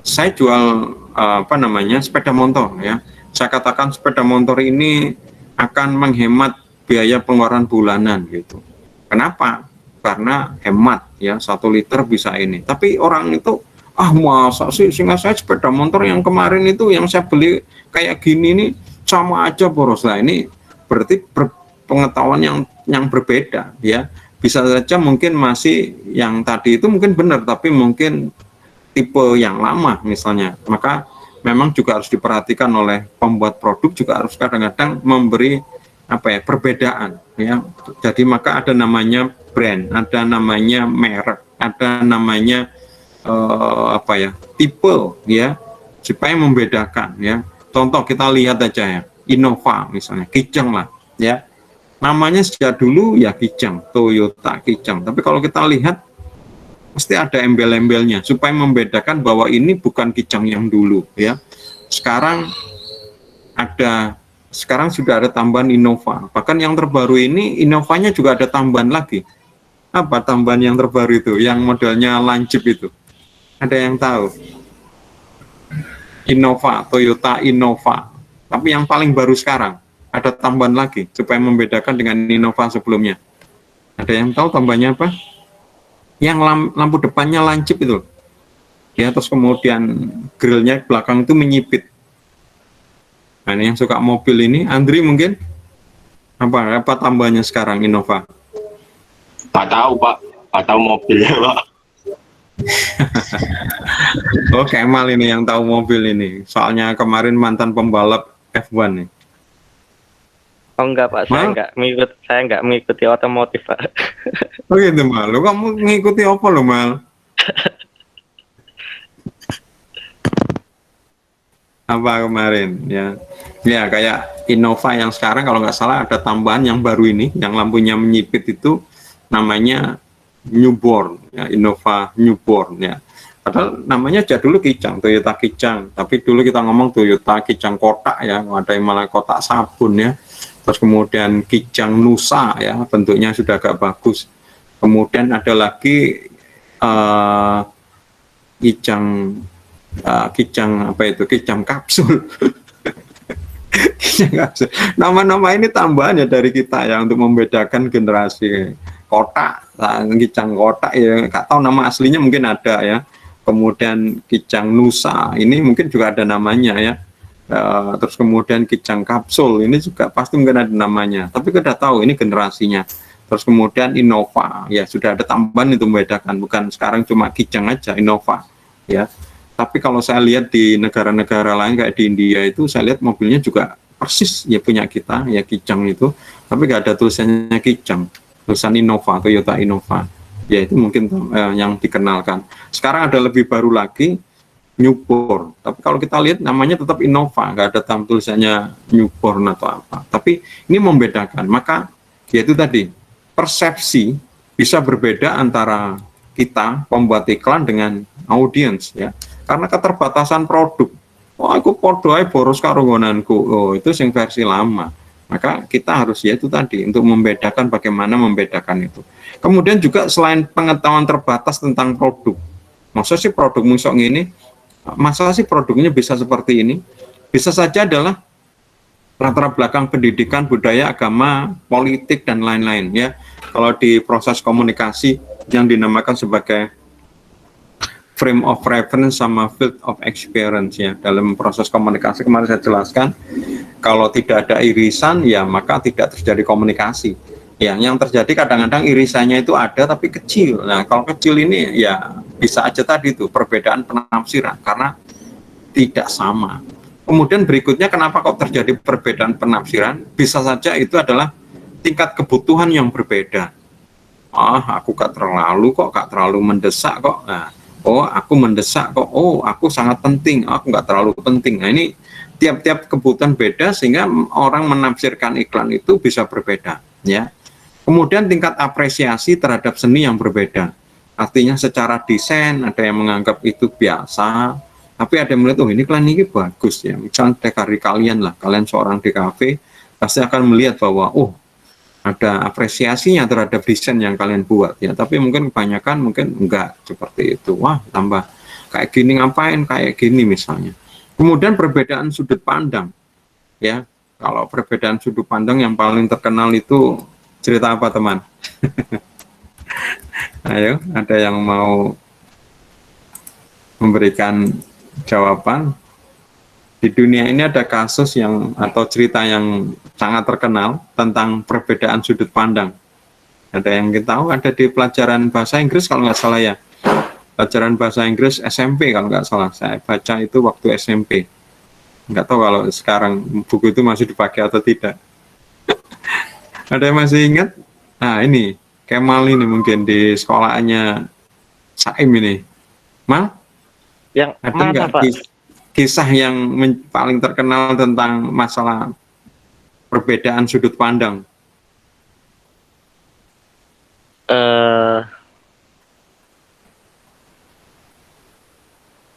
saya jual apa namanya, sepeda motor ya. Saya katakan sepeda motor ini akan menghemat biaya pengeluaran bulanan gitu. Kenapa? Karena hemat ya, 1 liter bisa ini. Tapi orang itu, masa sih, sehingga saya sepeda motor yang kemarin itu yang saya beli kayak gini nih sama aja boros. Lah ini berarti pengetahuan yang berbeda ya. Bisa saja mungkin masih yang tadi itu mungkin benar, tapi mungkin tipe yang lama misalnya. Maka memang juga harus diperhatikan oleh pembuat produk, juga harus kadang-kadang memberi apa ya, perbedaan ya. Jadi maka ada namanya brand, ada namanya merek, ada namanya apa ya, tipe ya, supaya membedakan ya. Contoh kita lihat aja ya, Innova misalnya, Kijang lah ya. Namanya sejak dulu ya Kijang, Toyota Kijang. Tapi kalau kita lihat mesti ada embel-embelnya supaya membedakan bahwa ini bukan Kijang yang dulu ya. Sekarang sudah ada tambahan Innova. Bahkan yang terbaru ini Innovanya juga ada tambahan lagi. Apa tambahan yang terbaru itu? Yang modelnya lancip itu. Ada yang tahu? Innova, Toyota Innova. Tapi yang paling baru sekarang ada tambahan lagi supaya membedakan dengan Innova sebelumnya. Ada yang tahu tambahannya apa? Yang lampu depannya lancip itu. Ya, terus kemudian grillnya belakang itu menyipit. Nah, ini yang suka mobil ini, Andri mungkin apa tambahannya sekarang Innova? Tak tahu Pak, tak tahu mobilnya Pak. Oh, Kemal ini yang tahu mobil ini. Soalnya kemarin mantan pembalap F1 nih. Oh enggak Pak, saya enggak mengikuti otomotif Pak. Oh gitu Mal, lu kamu ngikuti apa lo Mal? Apa kemarin ya? Ya kayak Innova yang sekarang kalau nggak salah ada tambahan yang baru ini, yang lampunya menyipit itu namanya Newborn, ya, Innova Newborn ya. Padahal namanya aja dulu Kijang, Toyota Kijang. Tapi dulu kita ngomong Toyota Kijang kotak ya, ada yang malah kotak sabun ya. Terus kemudian Kijang Nusa ya, bentuknya sudah agak bagus. Kemudian ada lagi Kijang apa itu? Kijang kapsul. Kijang kapsul. Nama-nama ini tambahan ya dari kita ya untuk membedakan generasi kotak, Kijang kotak ya. Nggak tahu nama aslinya mungkin ada ya. Kemudian Kijang Nusa ini mungkin juga ada namanya ya. Terus kemudian Kijang kapsul ini juga pasti mungkin ada namanya. Tapi kita tahu ini generasinya. Terus kemudian Innova ya sudah ada tambahan itu membedakan, bukan sekarang cuma Kijang aja Innova ya. Tapi kalau saya lihat di negara-negara lain kayak di India itu saya lihat mobilnya juga persis ya punya kita ya Kijang itu, tapi nggak ada tulisannya Kijang, tulisan Innova, Toyota Innova ya, itu mungkin yang dikenalkan. Sekarang ada lebih baru lagi Newborn, tapi kalau kita lihat namanya tetap Innova, nggak ada tulisannya Newborn atau apa. Tapi ini membedakan, maka yaitu tadi persepsi bisa berbeda antara kita pembuat iklan dengan audiens ya, karena keterbatasan produk. Oh aku podo ae boros karo nggonanku, oh itu sing versi lama. Maka kita harus ya itu tadi untuk membedakan, bagaimana membedakan itu. Kemudian juga selain pengetahuan terbatas tentang produk, masa sih produk musok ini, masa sih produknya bisa seperti ini, bisa saja adalah latar belakang pendidikan, budaya, agama, politik, dan lain-lain ya. Kalau di proses komunikasi yang dinamakan sebagai frame of reference sama field of experience ya. Dalam proses komunikasi kemarin saya jelaskan, kalau tidak ada irisan ya maka tidak terjadi komunikasi. Ya, yang terjadi kadang-kadang irisannya itu ada tapi kecil. Nah, kalau kecil ini ya bisa aja tadi itu perbedaan penafsiran karena tidak sama. Kemudian berikutnya kenapa kok terjadi perbedaan penafsiran? Bisa saja itu adalah tingkat kebutuhan yang berbeda. Aku gak terlalu mendesak kok. Nah, aku mendesak kok. Aku sangat penting. Aku gak terlalu penting. Nah, ini tiap-tiap kebutuhan beda sehingga orang menafsirkan iklan itu bisa berbeda. Ya. Kemudian tingkat apresiasi terhadap seni yang berbeda. Artinya secara desain ada yang menganggap itu biasa. Tapi ada yang melihat, ini iklan ini bagus ya. Misalnya dari kalian lah, kalian seorang di kafe, pasti akan melihat bahwa, ada apresiasinya terhadap desain yang kalian buat ya. Tapi mungkin kebanyakan mungkin enggak seperti itu. Wah, tambah kayak gini ngapain, kayak gini misalnya. Kemudian perbedaan sudut pandang ya. Kalau perbedaan sudut pandang yang paling terkenal itu cerita apa teman? Ayo, ada yang mau memberikan jawaban? Di dunia ini ada kasus yang atau cerita yang sangat terkenal tentang perbedaan sudut pandang. Ada yang kita tahu, ada di pelajaran bahasa Inggris kalau nggak salah ya. Pelajaran bahasa Inggris SMP kalau nggak salah. Saya baca itu waktu SMP. Nggak tahu kalau sekarang buku itu masih dipakai atau tidak. Ada yang masih ingat? Nah ini, Kemal ini mungkin di sekolahannya Saim ini. Mal? Yang ada mana nggak Pak? Kisah yang paling terkenal tentang masalah perbedaan sudut pandang?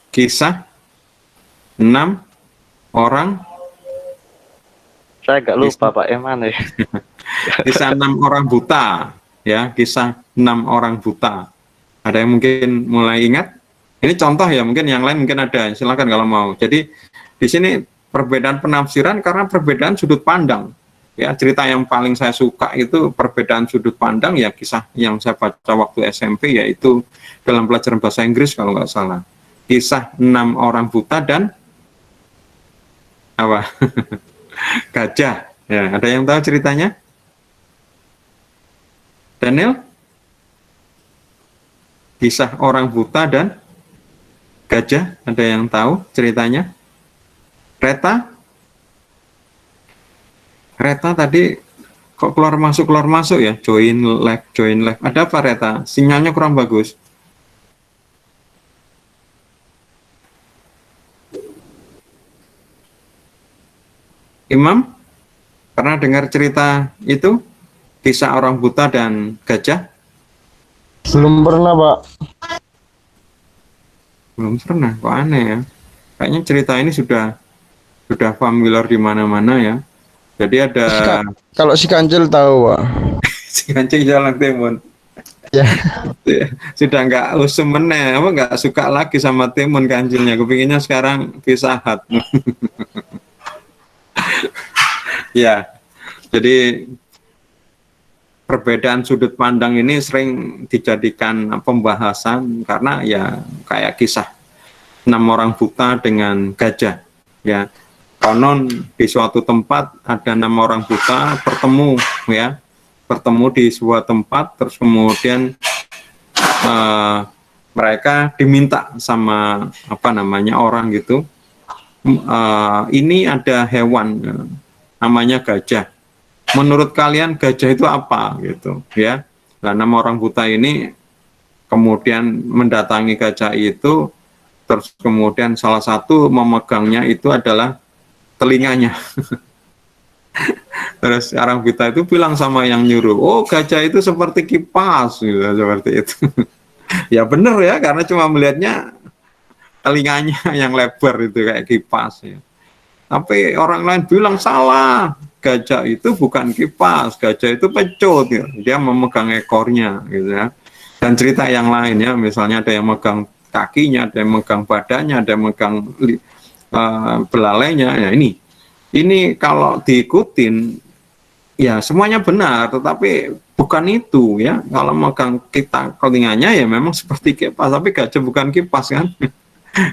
kisah 6 orang, Saya agak lupa Pak, yang mana ya? kisah 6 orang buta, ya, kisah 6 orang buta. Ada yang mungkin mulai ingat? Ini contoh ya, mungkin yang lain mungkin ada, silakan kalau mau. Jadi di sini perbedaan penafsiran karena perbedaan sudut pandang. Ya, cerita yang paling saya suka itu perbedaan sudut pandang, ya kisah yang saya baca waktu SMP, yaitu dalam pelajaran bahasa Inggris kalau nggak salah. Kisah 6 orang buta dan apa? Gajah. Ya, ada yang tahu ceritanya? Daniel? Kisah orang buta dan gajah, ada yang tahu ceritanya? Reta? Reta tadi kok keluar masuk ya? Join live. Ada apa Reta? Sinyalnya kurang bagus. Imam, pernah dengar cerita itu? Kisah orang buta dan gajah? Belum pernah, Pak. Belum pernah, kok aneh ya. Kayaknya cerita ini sudah familiar di mana-mana ya. Jadi ada Kalau si Kancil tahu, Pak. si kancing jalan timun. Ya. Sudah nggak usum meneh, apa nggak suka lagi sama timun kancilnya. Kepinginnya sekarang pisahat. Ya, jadi perbedaan sudut pandang ini sering dijadikan pembahasan karena ya kayak kisah 6 orang buta dengan gajah. Ya, konon di suatu tempat ada 6 orang buta bertemu di sebuah tempat, terus kemudian mereka diminta sama orang gitu. Ini ada hewan namanya gajah. Menurut kalian gajah itu apa gitu ya? Nah, 6 orang buta ini kemudian mendatangi gajah itu, terus kemudian salah satu memegangnya itu adalah telinganya. Terus orang buta itu bilang sama yang nyuruh, oh gajah itu seperti kipas gitu, seperti itu. Ya benar ya, karena cuma melihatnya telinganya yang lebar itu kayak kipas ya. Tapi orang lain bilang salah, gajah itu bukan kipas, gajah itu pecut ya. Dia memegang ekornya gitu ya. Dan cerita yang lain ya, misalnya ada yang megang kakinya, ada yang megang badannya, ada yang megang belalainya. Ya ini kalau diikutin ya semuanya benar, tetapi bukan itu ya. Kalau megang telinganya ya memang seperti kipas, tapi gajah bukan kipas kan.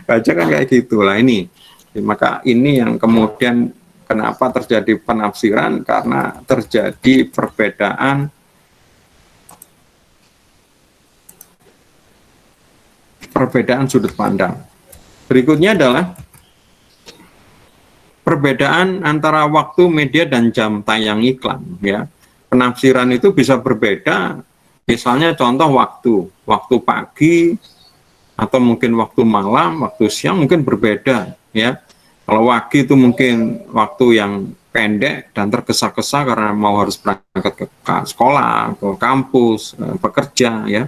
Gajah kan kayak gitulah ini. Maka ini yang kemudian kenapa terjadi penafsiran, karena terjadi perbedaan sudut pandang. Berikutnya adalah perbedaan antara waktu, media, dan jam tayang iklan. Ya, penafsiran itu bisa berbeda. Misalnya contoh waktu pagi atau mungkin waktu malam, waktu siang mungkin berbeda. Ya, kalau pagi itu mungkin waktu yang pendek dan tergesa-gesa karena harus berangkat ke sekolah, ke kampus, bekerja ya.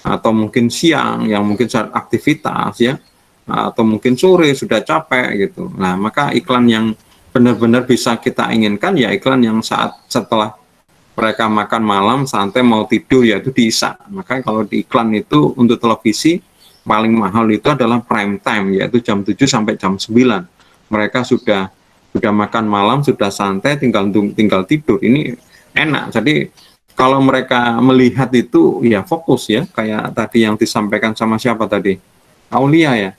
Atau mungkin siang yang mungkin saat aktivitas ya, atau mungkin sore sudah capek gitu. Nah, maka iklan yang benar-benar bisa kita inginkan ya iklan yang saat setelah mereka makan malam santai mau tidur, yaitu di isya. Maka kalau di iklan itu untuk televisi paling mahal itu adalah prime time, yaitu jam 7 sampai jam 9. Mereka sudah makan malam, sudah santai, tinggal tidur. Ini enak. Jadi kalau mereka melihat itu ya fokus ya, kayak tadi yang disampaikan sama siapa tadi? Aulia ya.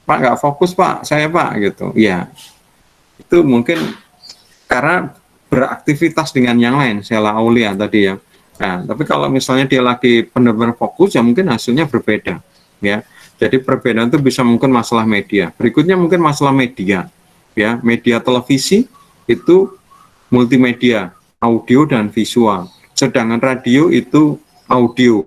Pak nggak fokus Pak, saya Pak gitu. Ya, itu mungkin karena beraktivitas dengan yang lain, Sheila Aulia tadi ya. Nah, tapi kalau misalnya dia lagi benar-benar fokus ya mungkin hasilnya berbeda ya. Jadi perbedaan itu bisa mungkin masalah media. Berikutnya mungkin masalah media ya. Media televisi itu multimedia, audio dan visual. Sedangkan radio itu audio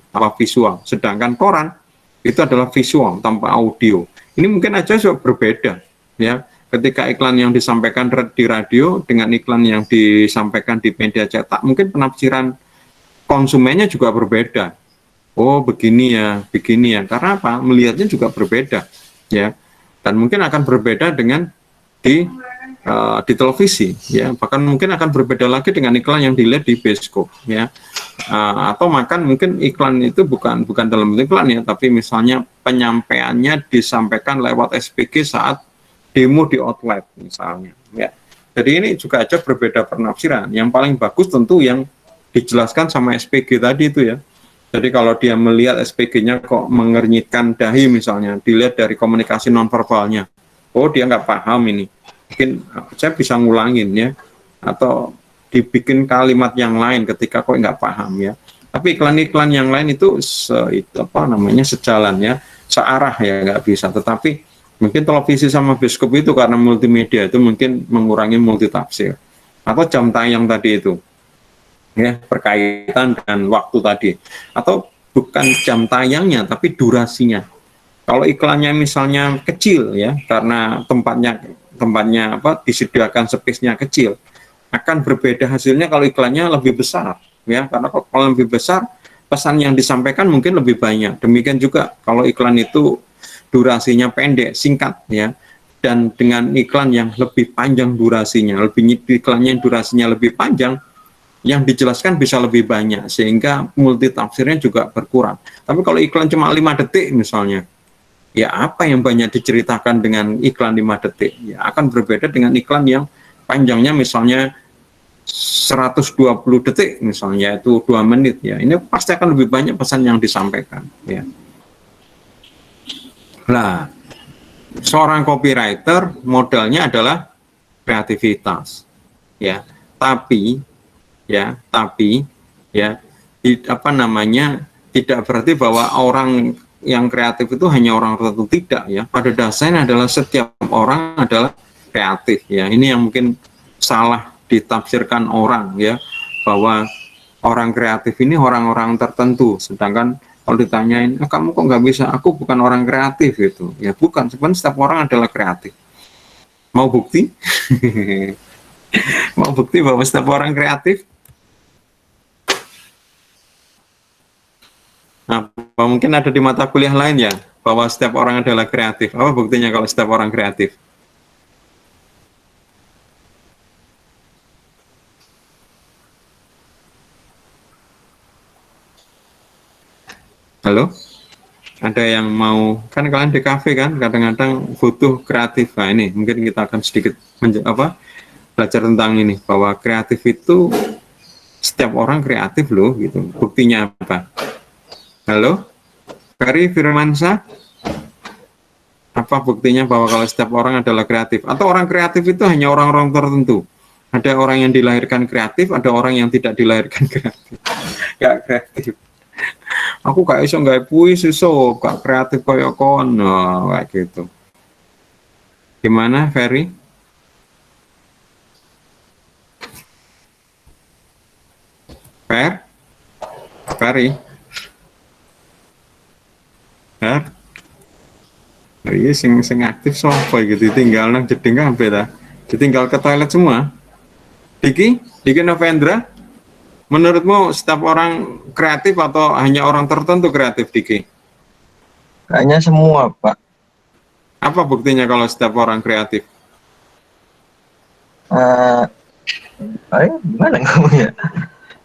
tanpa visual. Sedangkan koran itu adalah visual tanpa audio. Ini mungkin aja sudah berbeda ya. Ketika iklan yang disampaikan di radio dengan iklan yang disampaikan di media cetak, mungkin penafsiran konsumennya juga berbeda. Oh begini ya, karena apa? Melihatnya juga berbeda. ya. Dan mungkin akan berbeda dengan di televisi, ya. Bahkan mungkin akan berbeda lagi dengan iklan yang dilihat di bioskop, ya. Atau mungkin iklan itu bukan dalam bentuk iklan, ya, tapi misalnya penyampaiannya disampaikan lewat SPG saat demo di outlet misalnya, ya. Jadi ini juga aja berbeda penafsiran. Yang paling bagus tentu yang dijelaskan sama SPG tadi itu, ya. Jadi kalau dia melihat SPG-nya kok mengernyitkan dahi misalnya, dilihat dari komunikasi nonverbalnya, oh dia nggak paham ini, mungkin saya bisa ngulangin, ya, atau dibikin kalimat yang lain ketika kok nggak paham, ya. Tapi iklan-iklan yang lain itu sejalan, ya, searah, ya, nggak bisa. Tetapi mungkin televisi sama bioskop itu karena multimedia itu mungkin mengurangi multitafsir. Atau jam tayang tadi itu, ya, berkaitan dengan waktu tadi. Atau bukan jam tayangnya tapi durasinya. Kalau iklannya misalnya kecil, ya, karena tempatnya disediakan space-nya kecil, akan berbeda hasilnya kalau iklannya lebih besar, ya, karena kalau lebih besar pesan yang disampaikan mungkin lebih banyak. Demikian juga kalau iklan itu durasinya pendek, singkat, ya, dan dengan iklan yang lebih panjang durasinya, iklannya yang durasinya lebih panjang, yang dijelaskan bisa lebih banyak sehingga multitafsirnya juga berkurang. Tapi kalau iklan cuma 5 detik misalnya, ya apa yang banyak diceritakan dengan iklan 5 detik, ya akan berbeda dengan iklan yang panjangnya misalnya 120 detik misalnya, itu 2 menit, ya. Ini pasti akan lebih banyak pesan yang disampaikan, ya. Nah, seorang copywriter modalnya adalah kreativitas, ya. Tapi tidak berarti bahwa orang yang kreatif itu hanya orang tertentu, tidak, ya. Pada dasarnya adalah setiap orang adalah kreatif, ya. Ini yang mungkin salah ditafsirkan orang, ya, bahwa orang kreatif ini orang-orang tertentu, sedangkan kalau ditanyain, kamu kok nggak bisa, aku bukan orang kreatif, gitu, ya. Bukan, sebenarnya setiap orang adalah kreatif. Mau bukti? Mau bukti bahwa setiap orang kreatif? Nah, mungkin ada di mata kuliah lain, ya, bahwa setiap orang adalah kreatif. Apa buktinya kalau setiap orang kreatif? Halo? Ada yang mau, kan kalian di kafe kan, kadang-kadang butuh kreatif. Nah, ini mungkin kita akan sedikit belajar tentang ini, bahwa kreatif itu setiap orang kreatif loh, gitu. Buktinya apa? Halo? Ferry Firmansyah? Apa buktinya bahwa kalau setiap orang adalah kreatif? Atau orang kreatif itu hanya orang-orang tertentu? Ada orang yang dilahirkan kreatif, ada orang yang tidak dilahirkan kreatif. Gak kreatif. Aku gak iso gak puisi, gak kreatif kayak kono, kayak gitu. Gimana, Ferry? Ferry? Hah? Iya, sing aktif sopo gitu, tinggal nang jeding kabeh ta. Ditinggal ke toilet semua. Diki Novendra, menurutmu setiap orang kreatif atau hanya orang tertentu kreatif, Diki? Kayaknya semua, Pak. Apa buktinya kalau setiap orang kreatif? Gimana ngomongnya?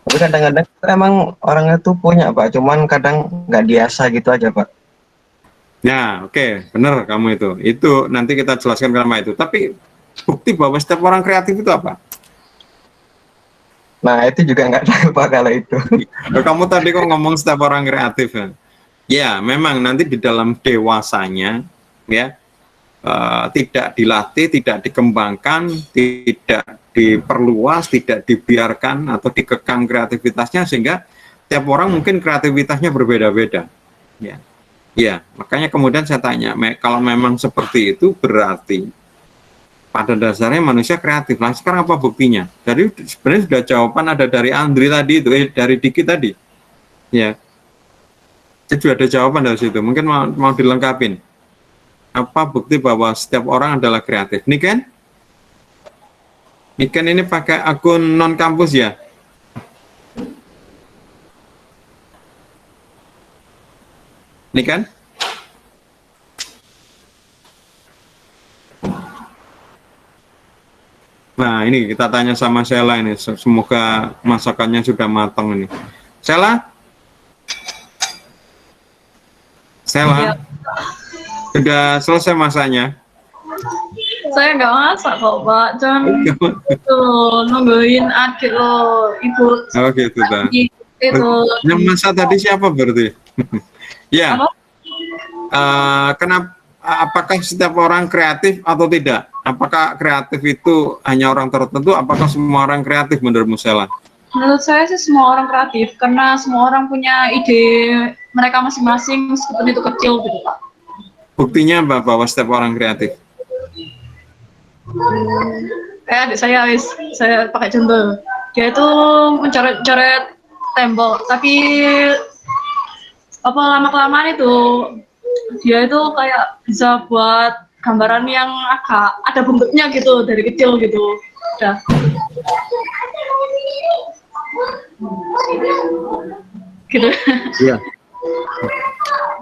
Tapi kadang-kadang emang orangnya tuh punya, Pak. Cuman kadang nggak biasa gitu aja, Pak. Ya, oke, benar kamu itu. Itu nanti kita jelaskan kenapa itu. Tapi bukti bahwa setiap orang kreatif itu apa? Nah, itu juga nggak tahu, Pak, kalau itu. Kamu tadi kok ngomong setiap orang kreatif, ya? Ya, memang nanti di dalam dewasanya, ya, tidak dilatih, tidak dikembangkan, tidak diperluas, tidak dibiarkan atau dikekang kreativitasnya, sehingga tiap orang mungkin kreativitasnya berbeda-beda, ya. Ya, makanya kemudian saya tanya, kalau memang seperti itu berarti pada dasarnya manusia kreatif. Nah, sekarang apa buktinya? Jadi sebenarnya sudah jawaban ada dari Andri tadi itu, dari Diki tadi. Ya. Jadi sudah ada jawaban dari situ. Mungkin mau dilengkapin. Apa bukti bahwa setiap orang adalah kreatif? Niken ini pakai akun non kampus, ya? Niken? Nah, ini kita tanya sama Sheila ini. Semoga masakannya sudah matang ini. Sheila? Sheila? Ya. Sudah selesai masaknya? Saya nggak masak kok, Pak. Cuman itu nungguin adik lo, ibu. Oh gitu, ta. Itu. Yang masak tadi siapa berarti? Ya. Apa? Kenapa? Apakah setiap orang kreatif atau tidak? Apakah kreatif itu hanya orang tertentu? Apakah semua orang kreatif menurutmu, Sheila? Menurut saya sih semua orang kreatif, karena semua orang punya ide mereka masing-masing, meskipun itu kecil gitu, Pak. Buktinya apa bahwa setiap orang kreatif? Kayak adik saya pakai contoh. Dia itu mencoret-coret tembok, tapi lama-kelamaan itu dia itu kayak bisa buat gambaran yang agak ada bentuknya gitu dari kecil gitu. Udah. Gitu. Iya.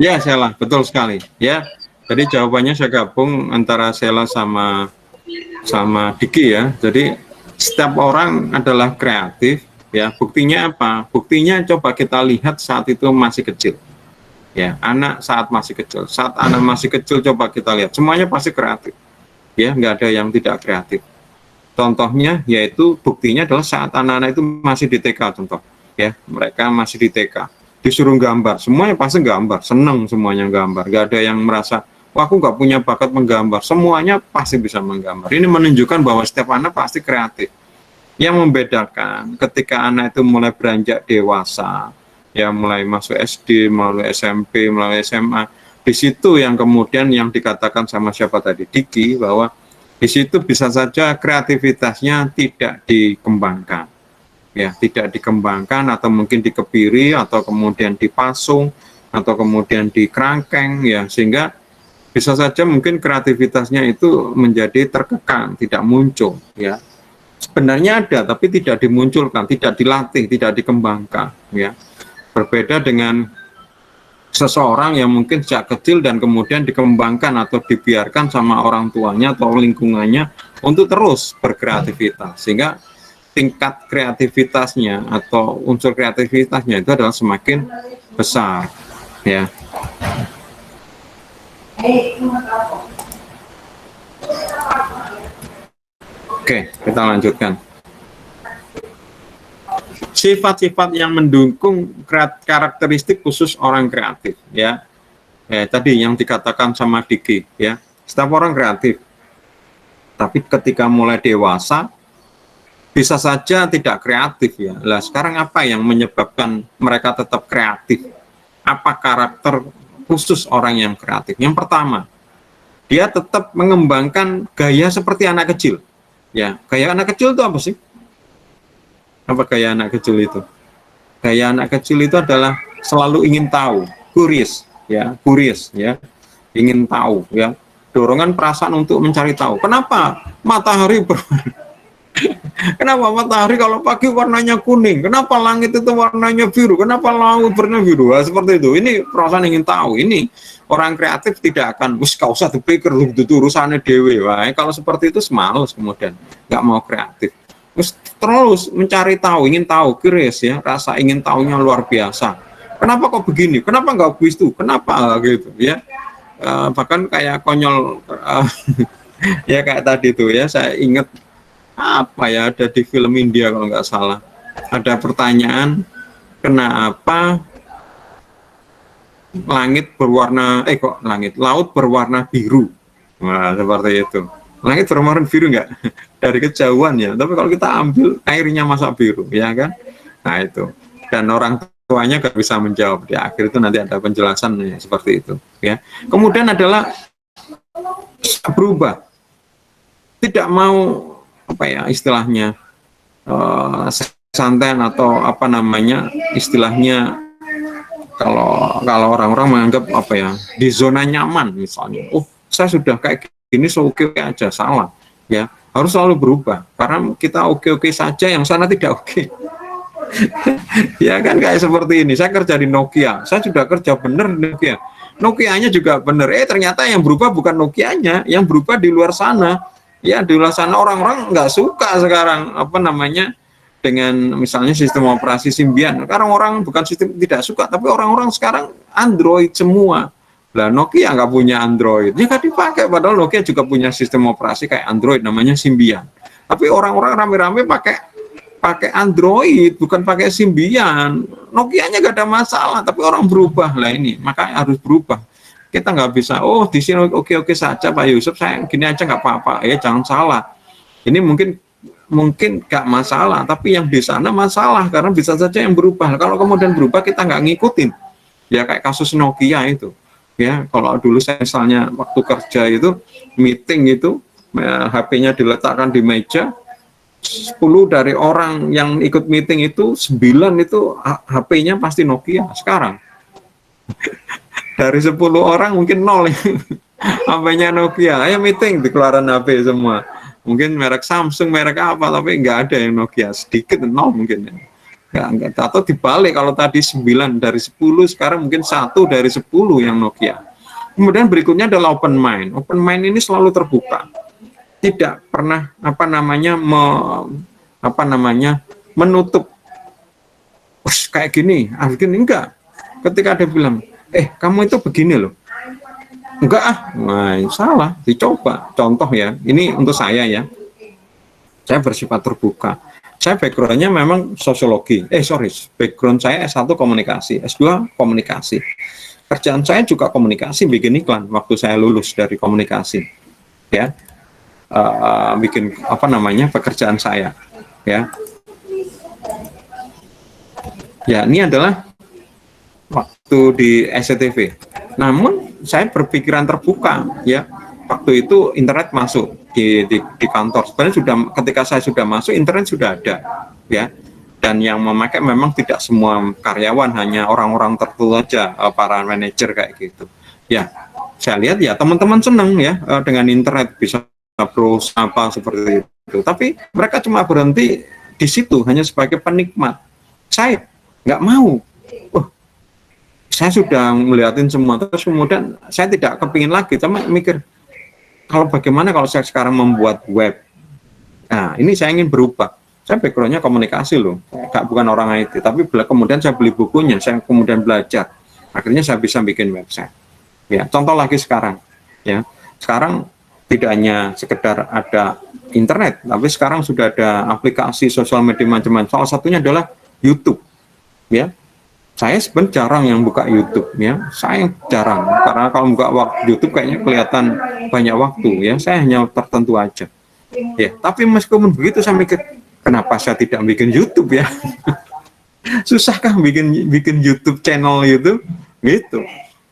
Ya, Sheila, betul sekali. Ya. Jadi jawabannya saya gabung antara Sheila sama Diki ya. Jadi setiap orang adalah kreatif ya. Buktinya apa? Buktinya coba kita lihat saat itu masih kecil. Ya, anak saat masih kecil. Saat anak masih kecil coba kita lihat, semuanya pasti kreatif. Ya, nggak ada yang tidak kreatif. Contohnya yaitu buktinya adalah saat anak-anak itu masih di TK contoh. Ya, mereka masih di TK. Disuruh gambar, semuanya pasti gambar, seneng semuanya gambar. Nggak ada yang merasa, wah aku nggak punya bakat menggambar. Semuanya pasti bisa menggambar. Ini menunjukkan bahwa setiap anak pasti kreatif. Yang membedakan ketika anak itu mulai beranjak dewasa, ya mulai masuk SD, melalui SMP, melalui SMA, di situ yang kemudian yang dikatakan sama siapa tadi, Diki, bahwa di situ bisa saja kreativitasnya tidak dikembangkan, ya tidak dikembangkan atau mungkin dikebiri atau kemudian dipasung atau kemudian dikerangkeng, ya sehingga bisa saja mungkin kreativitasnya itu menjadi terkekang, tidak muncul, ya sebenarnya ada tapi tidak dimunculkan, tidak dilatih, tidak dikembangkan, ya. Berbeda dengan seseorang yang mungkin sejak kecil dan kemudian dikembangkan atau dibiarkan sama orang tuanya atau lingkungannya untuk terus berkreativitas, sehingga tingkat kreativitasnya atau unsur kreativitasnya itu adalah semakin besar, ya. Oke, kita lanjutkan. Sifat-sifat yang mendukung karakteristik khusus orang kreatif, ya. Tadi yang dikatakan sama Diki, ya. Setiap orang kreatif, tapi ketika mulai dewasa bisa saja tidak kreatif, ya. Lah sekarang apa yang menyebabkan mereka tetap kreatif? Apa karakter khusus orang yang kreatif? Yang pertama, dia tetap mengembangkan gaya seperti anak kecil, ya. Gaya anak kecil itu apa sih? Apa gaya anak kecil itu? Gaya anak kecil itu adalah selalu ingin tahu, curious, ya, ingin tahu, ya, dorongan perasaan untuk mencari tahu. Kenapa matahari kenapa matahari kalau pagi warnanya kuning? Kenapa langit itu warnanya biru? Kenapa laut warna biru? Nah, seperti itu. Ini perasaan ingin tahu. Ini orang kreatif tidak akan, gak usah dipikir itu urusannya dewe. Wah, kalau seperti itu males kemudian, nggak mau kreatif. Terus mencari tahu, ingin tahu, curious, ya, rasa ingin tahunya luar biasa. Kenapa kok begini? Kenapa nggak begitu? Kenapa gitu, ya? Bahkan kayak konyol, ya kayak tadi tuh, ya, saya ingat apa ya, ada di film India kalau nggak salah, ada pertanyaan, kenapa laut berwarna biru? Nah, seperti itu. Langit berwarna biru nggak? Dari kejauhan, ya. Tapi kalau kita ambil airnya masa biru, ya kan? Nah itu. Dan orang tuanya nggak bisa menjawab. Di akhir itu nanti ada penjelasan, ya, seperti itu. Ya. Kemudian adalah berubah. Tidak mau apa ya istilahnya santai atau apa namanya istilahnya, kalau orang-orang menganggap apa ya, di zona nyaman misalnya. Oh, saya sudah kayak ini oke aja, salah, ya. Harus selalu berubah karena kita oke saja, yang sana tidak oke. Ya kan, kayak seperti ini, saya kerja di Nokia, saya sudah kerja bener di Nokianya juga bener, ternyata yang berubah bukan Nokianya, yang berubah di luar sana, Ya di luar sana orang-orang nggak suka sekarang apa namanya dengan misalnya sistem operasi Symbian. Sekarang orang bukan sistem tidak suka, tapi orang-orang sekarang Android semua. Lah Nokia nggak punya Android, ya nggak dipakai. Padahal Nokia juga punya sistem operasi kayak Android, namanya Symbian. Tapi orang-orang rame-rame pakai Android, bukan pakai Symbian. Nokia-nya nggak ada masalah, tapi orang berubah lah ini. Makanya harus berubah. Kita nggak bisa, oh di sini oke-oke saja Pak Yusuf, saya gini aja nggak apa-apa. Ya jangan salah. Ini mungkin nggak masalah, tapi yang di sana masalah karena bisa saja yang berubah. Kalau kemudian berubah kita nggak ngikutin, ya kayak kasus Nokia itu. Ya kalau dulu saya misalnya waktu kerja itu meeting itu HP-nya diletakkan di meja, 10 dari orang yang ikut meeting itu 9 itu HP-nya pasti Nokia. Sekarang dari 10 orang mungkin 0 HP-nya Nokia. Ayo meeting dikeluaran HP semua. Mungkin merek Samsung, merek apa, tapi nggak ada yang Nokia, sedikit 0 mungkin ya. Nggak, atau dibalik, kalau tadi 9 dari 10, sekarang mungkin 1 dari 10 yang Nokia. Kemudian berikutnya adalah open mind. Open mind ini selalu terbuka, tidak pernah menutup kayak gini, gini enggak. Ketika ada bilang, kamu itu begini loh, enggak nah, salah, dicoba. Contoh ya, ini untuk saya ya, saya bersifat terbuka. Saya backgroundnya memang sosiologi, background saya S1 komunikasi, S2 komunikasi. Kerjaan saya juga komunikasi, bikin iklan waktu saya lulus dari komunikasi, ya, bikin pekerjaan saya, ya. Ya, ini adalah waktu di SCTV. Namun saya berpikiran terbuka, ya. Waktu itu internet masuk di kantor. Sebenarnya ketika saya sudah masuk, internet sudah ada, ya. Dan yang memakai memang tidak semua karyawan, hanya orang-orang tertentu aja, para manajer kayak gitu. Ya, saya lihat ya teman-teman senang ya dengan internet, bisa browse apa seperti itu. Tapi mereka cuma berhenti di situ, hanya sebagai penikmat. Saya nggak mau. Saya sudah melihatin semua, terus kemudian saya tidak kepingin lagi, cuma mikir, kalau bagaimana kalau saya sekarang membuat web. Nah, ini saya ingin berubah. Saya backgroundnya komunikasi loh, bukan orang IT, tapi kemudian saya beli bukunya, saya kemudian belajar, akhirnya saya bisa bikin website. Ya, contoh lagi sekarang, ya, sekarang tidak hanya sekedar ada internet, tapi sekarang sudah ada aplikasi sosial media macam-macam. Salah satunya adalah YouTube, ya. Saya sebenarnya jarang yang buka YouTube, ya. Saya jarang, karena kalau buka YouTube kayaknya kelihatan banyak waktu, ya. Saya hanya tertentu aja, ya. Tapi meskipun begitu saya mikir, kenapa saya tidak bikin YouTube ya? Susahkah bikin YouTube channel itu? Gitu.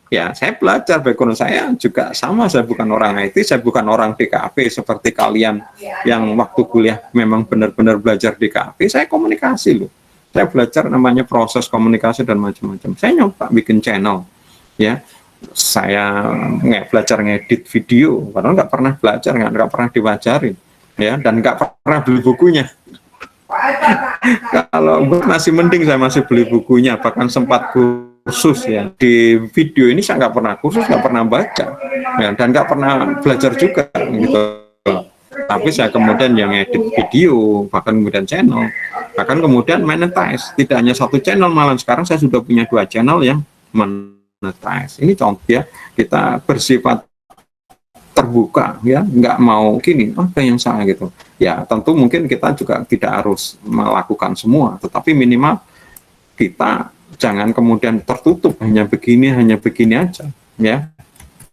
Ya, saya belajar, background saya juga sama. Saya bukan orang IT, saya bukan orang DKV seperti kalian yang waktu kuliah memang benar-benar belajar DKV. Saya komunikasi loh. Saya belajar namanya proses komunikasi dan macam-macam. Saya nyoba bikin channel, ya. Saya belajar ngedit video, padahal nggak pernah belajar, nggak pernah diwajarin, ya, dan nggak pernah beli bukunya. Kalau masih mending saya masih beli bukunya, bahkan sempat kursus ya di video ini. Saya nggak pernah kursus, nggak pernah baca, ya, dan nggak pernah belajar juga gitu. Tapi saya kemudian yang edit video, bahkan kemudian channel, bahkan kemudian monetize. Tidak hanya satu channel, malah sekarang saya sudah punya 2 channel yang monetize. Ini contoh ya, kita bersifat terbuka, ya, nggak mau gini, apa yang salah gitu. Ya tentu mungkin kita juga tidak harus melakukan semua, tetapi minimal kita jangan kemudian tertutup hanya begini aja, ya.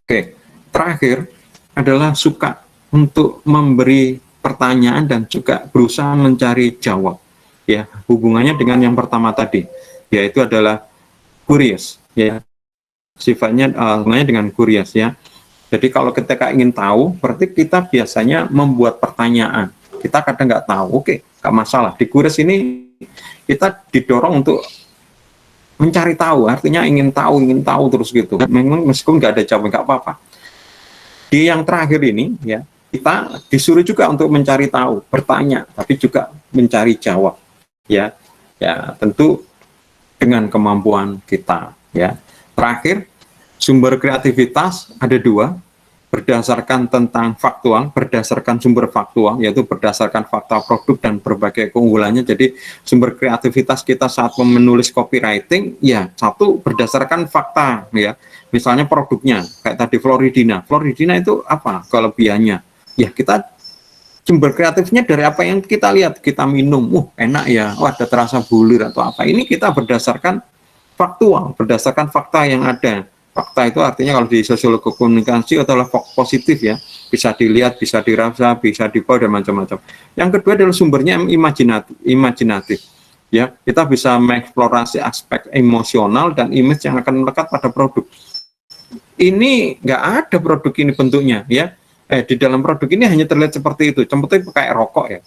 Oke, terakhir adalah suka untuk memberi pertanyaan dan juga berusaha mencari jawab, ya. Hubungannya dengan yang pertama tadi, yaitu adalah curious, ya. Sifatnya hubungannya dengan curious, ya. Jadi kalau ketika ingin tahu, berarti kita biasanya membuat pertanyaan. Kita kadang nggak tahu, oke, nggak masalah. Di Curious ini kita didorong untuk mencari tahu, artinya ingin tahu terus gitu. Memang meskipun nggak ada jawaban, nggak apa-apa. Di yang terakhir ini, ya, kita disuruh juga untuk mencari tahu, bertanya, tapi juga mencari jawab, ya. Ya, tentu dengan kemampuan kita, ya. Terakhir, sumber kreativitas ada 2, berdasarkan tentang faktual, berdasarkan sumber faktual, yaitu berdasarkan fakta produk dan berbagai keunggulannya. Jadi sumber kreativitas kita saat menulis copywriting, ya satu berdasarkan fakta, ya. Misalnya produknya, kayak tadi Floridina. Floridina itu apa kelebihannya? Ya kita sumber kreatifnya dari apa yang kita lihat, kita minum, enak ya, ada terasa bulir atau apa. Ini kita berdasarkan faktual, berdasarkan fakta yang ada. Fakta itu artinya kalau di sosiologi komunikasi adalah positif ya, bisa dilihat, bisa dirasa, bisa dibawa dan macam-macam. Yang kedua adalah sumbernya imajinatif. Ya, kita bisa mengeksplorasi aspek emosional dan image yang akan melekat pada produk. Ini nggak ada produk ini bentuknya ya. Di dalam produk ini hanya terlihat seperti itu. Contohnya kayak rokok ya.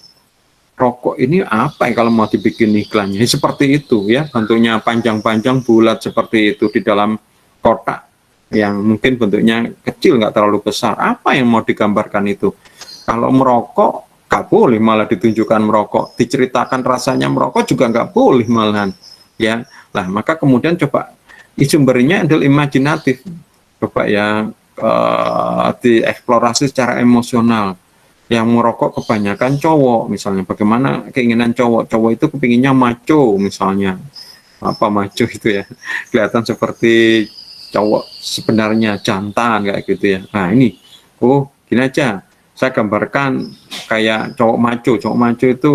Rokok ini apa ya kalau mau dibikin iklannya? Seperti itu ya, bentuknya panjang-panjang bulat seperti itu di dalam kotak yang mungkin bentuknya kecil, nggak terlalu besar. Apa yang mau digambarkan itu? Kalau merokok nggak boleh malah ditunjukkan merokok, diceritakan rasanya merokok juga nggak boleh malahan ya. Lah maka kemudian coba sumbernya adalah imajinatif, coba ya dieksplorasi secara emosional. Yang merokok kebanyakan cowok misalnya, bagaimana keinginan cowok itu kepinginnya maco misalnya, apa maco itu ya, kelihatan seperti cowok sebenarnya jantan kayak gitu ya. Nah ini, gini aja, saya gambarkan kayak cowok maco itu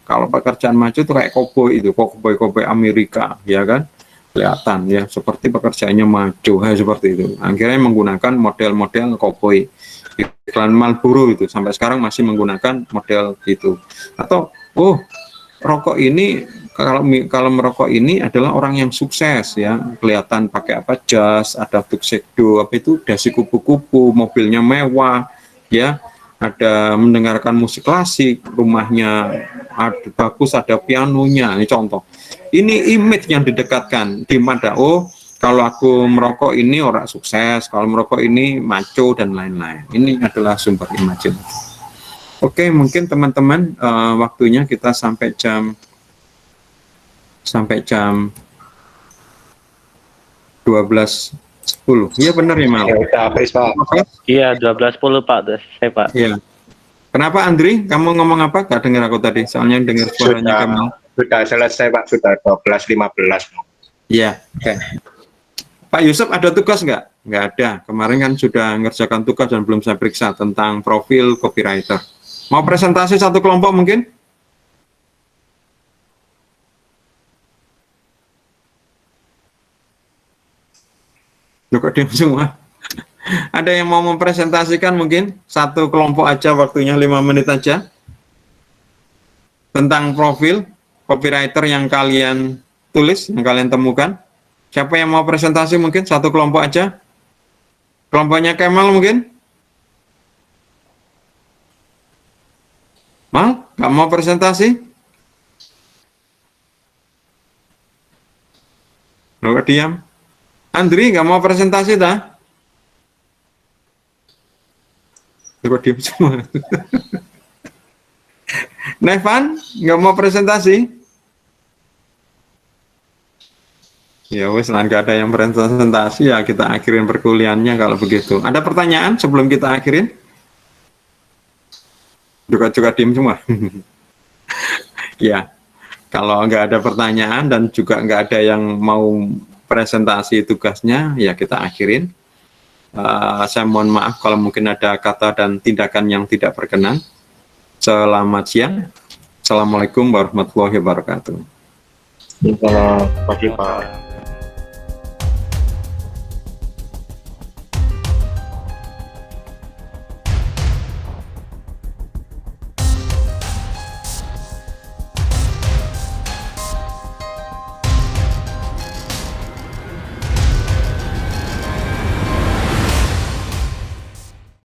kalau pekerjaan maco itu kayak koboi itu, koboi Amerika ya kan, kelihatan ya seperti pekerjaannya maco, seperti itu. Akhirnya menggunakan model-model koboi. Iklan Marlboro itu sampai sekarang masih menggunakan model itu. Atau rokok ini kalau merokok ini adalah orang yang sukses ya, kelihatan pakai apa, jas, ada tuxedo, apa itu, dasi kupu-kupu, mobilnya mewah ya, ada mendengarkan musik klasik, rumahnya ada bagus, ada pianonya. Ini contoh. Ini image yang didekatkan di mana kalau aku merokok ini orang sukses, kalau merokok ini maco dan lain-lain. Ini adalah sumber imajinatif. Oke, mungkin teman-teman waktunya kita sampai jam 12.10. Iya benar ya Mal? Iya 12.10 Pak, saya Pak. Iya. Kenapa Andri? Kamu ngomong apa? Gak dengar aku tadi. Soalnya dengar suaranya Kamal. Sudah selesai Pak, sudah 12.15. Iya. Oke. Pak Yusuf ada tugas nggak? Nggak ada. Kemarin kan sudah ngerjakan tugas dan belum saya periksa tentang profil copywriter. Mau presentasi satu kelompok mungkin? Kok diam semua? Ada yang mau mempresentasikan mungkin? Satu kelompok aja, waktunya 5 menit aja. Tentang profil copywriter yang kalian tulis, yang kalian temukan. Siapa yang mau presentasi mungkin? Satu kelompok aja. Kelompoknya Kemal mungkin? Mal? Nggak mau presentasi? Nggak diam. Andri nggak mau presentasi dah? Coba diam semua. Nevan nggak mau presentasi? Ya wes, nggak ada yang presentasi ya, kita akhirin perkuliahannya kalau begitu. Ada pertanyaan sebelum kita akhirin? Juga diam semua. Ya, kalau nggak ada pertanyaan dan juga nggak ada yang mau presentasi tugasnya, ya kita akhirin. Saya mohon maaf kalau mungkin ada kata dan tindakan yang tidak berkenan. Selamat siang. Assalamualaikum warahmatullahi wabarakatuh. Selamat pagi Pak.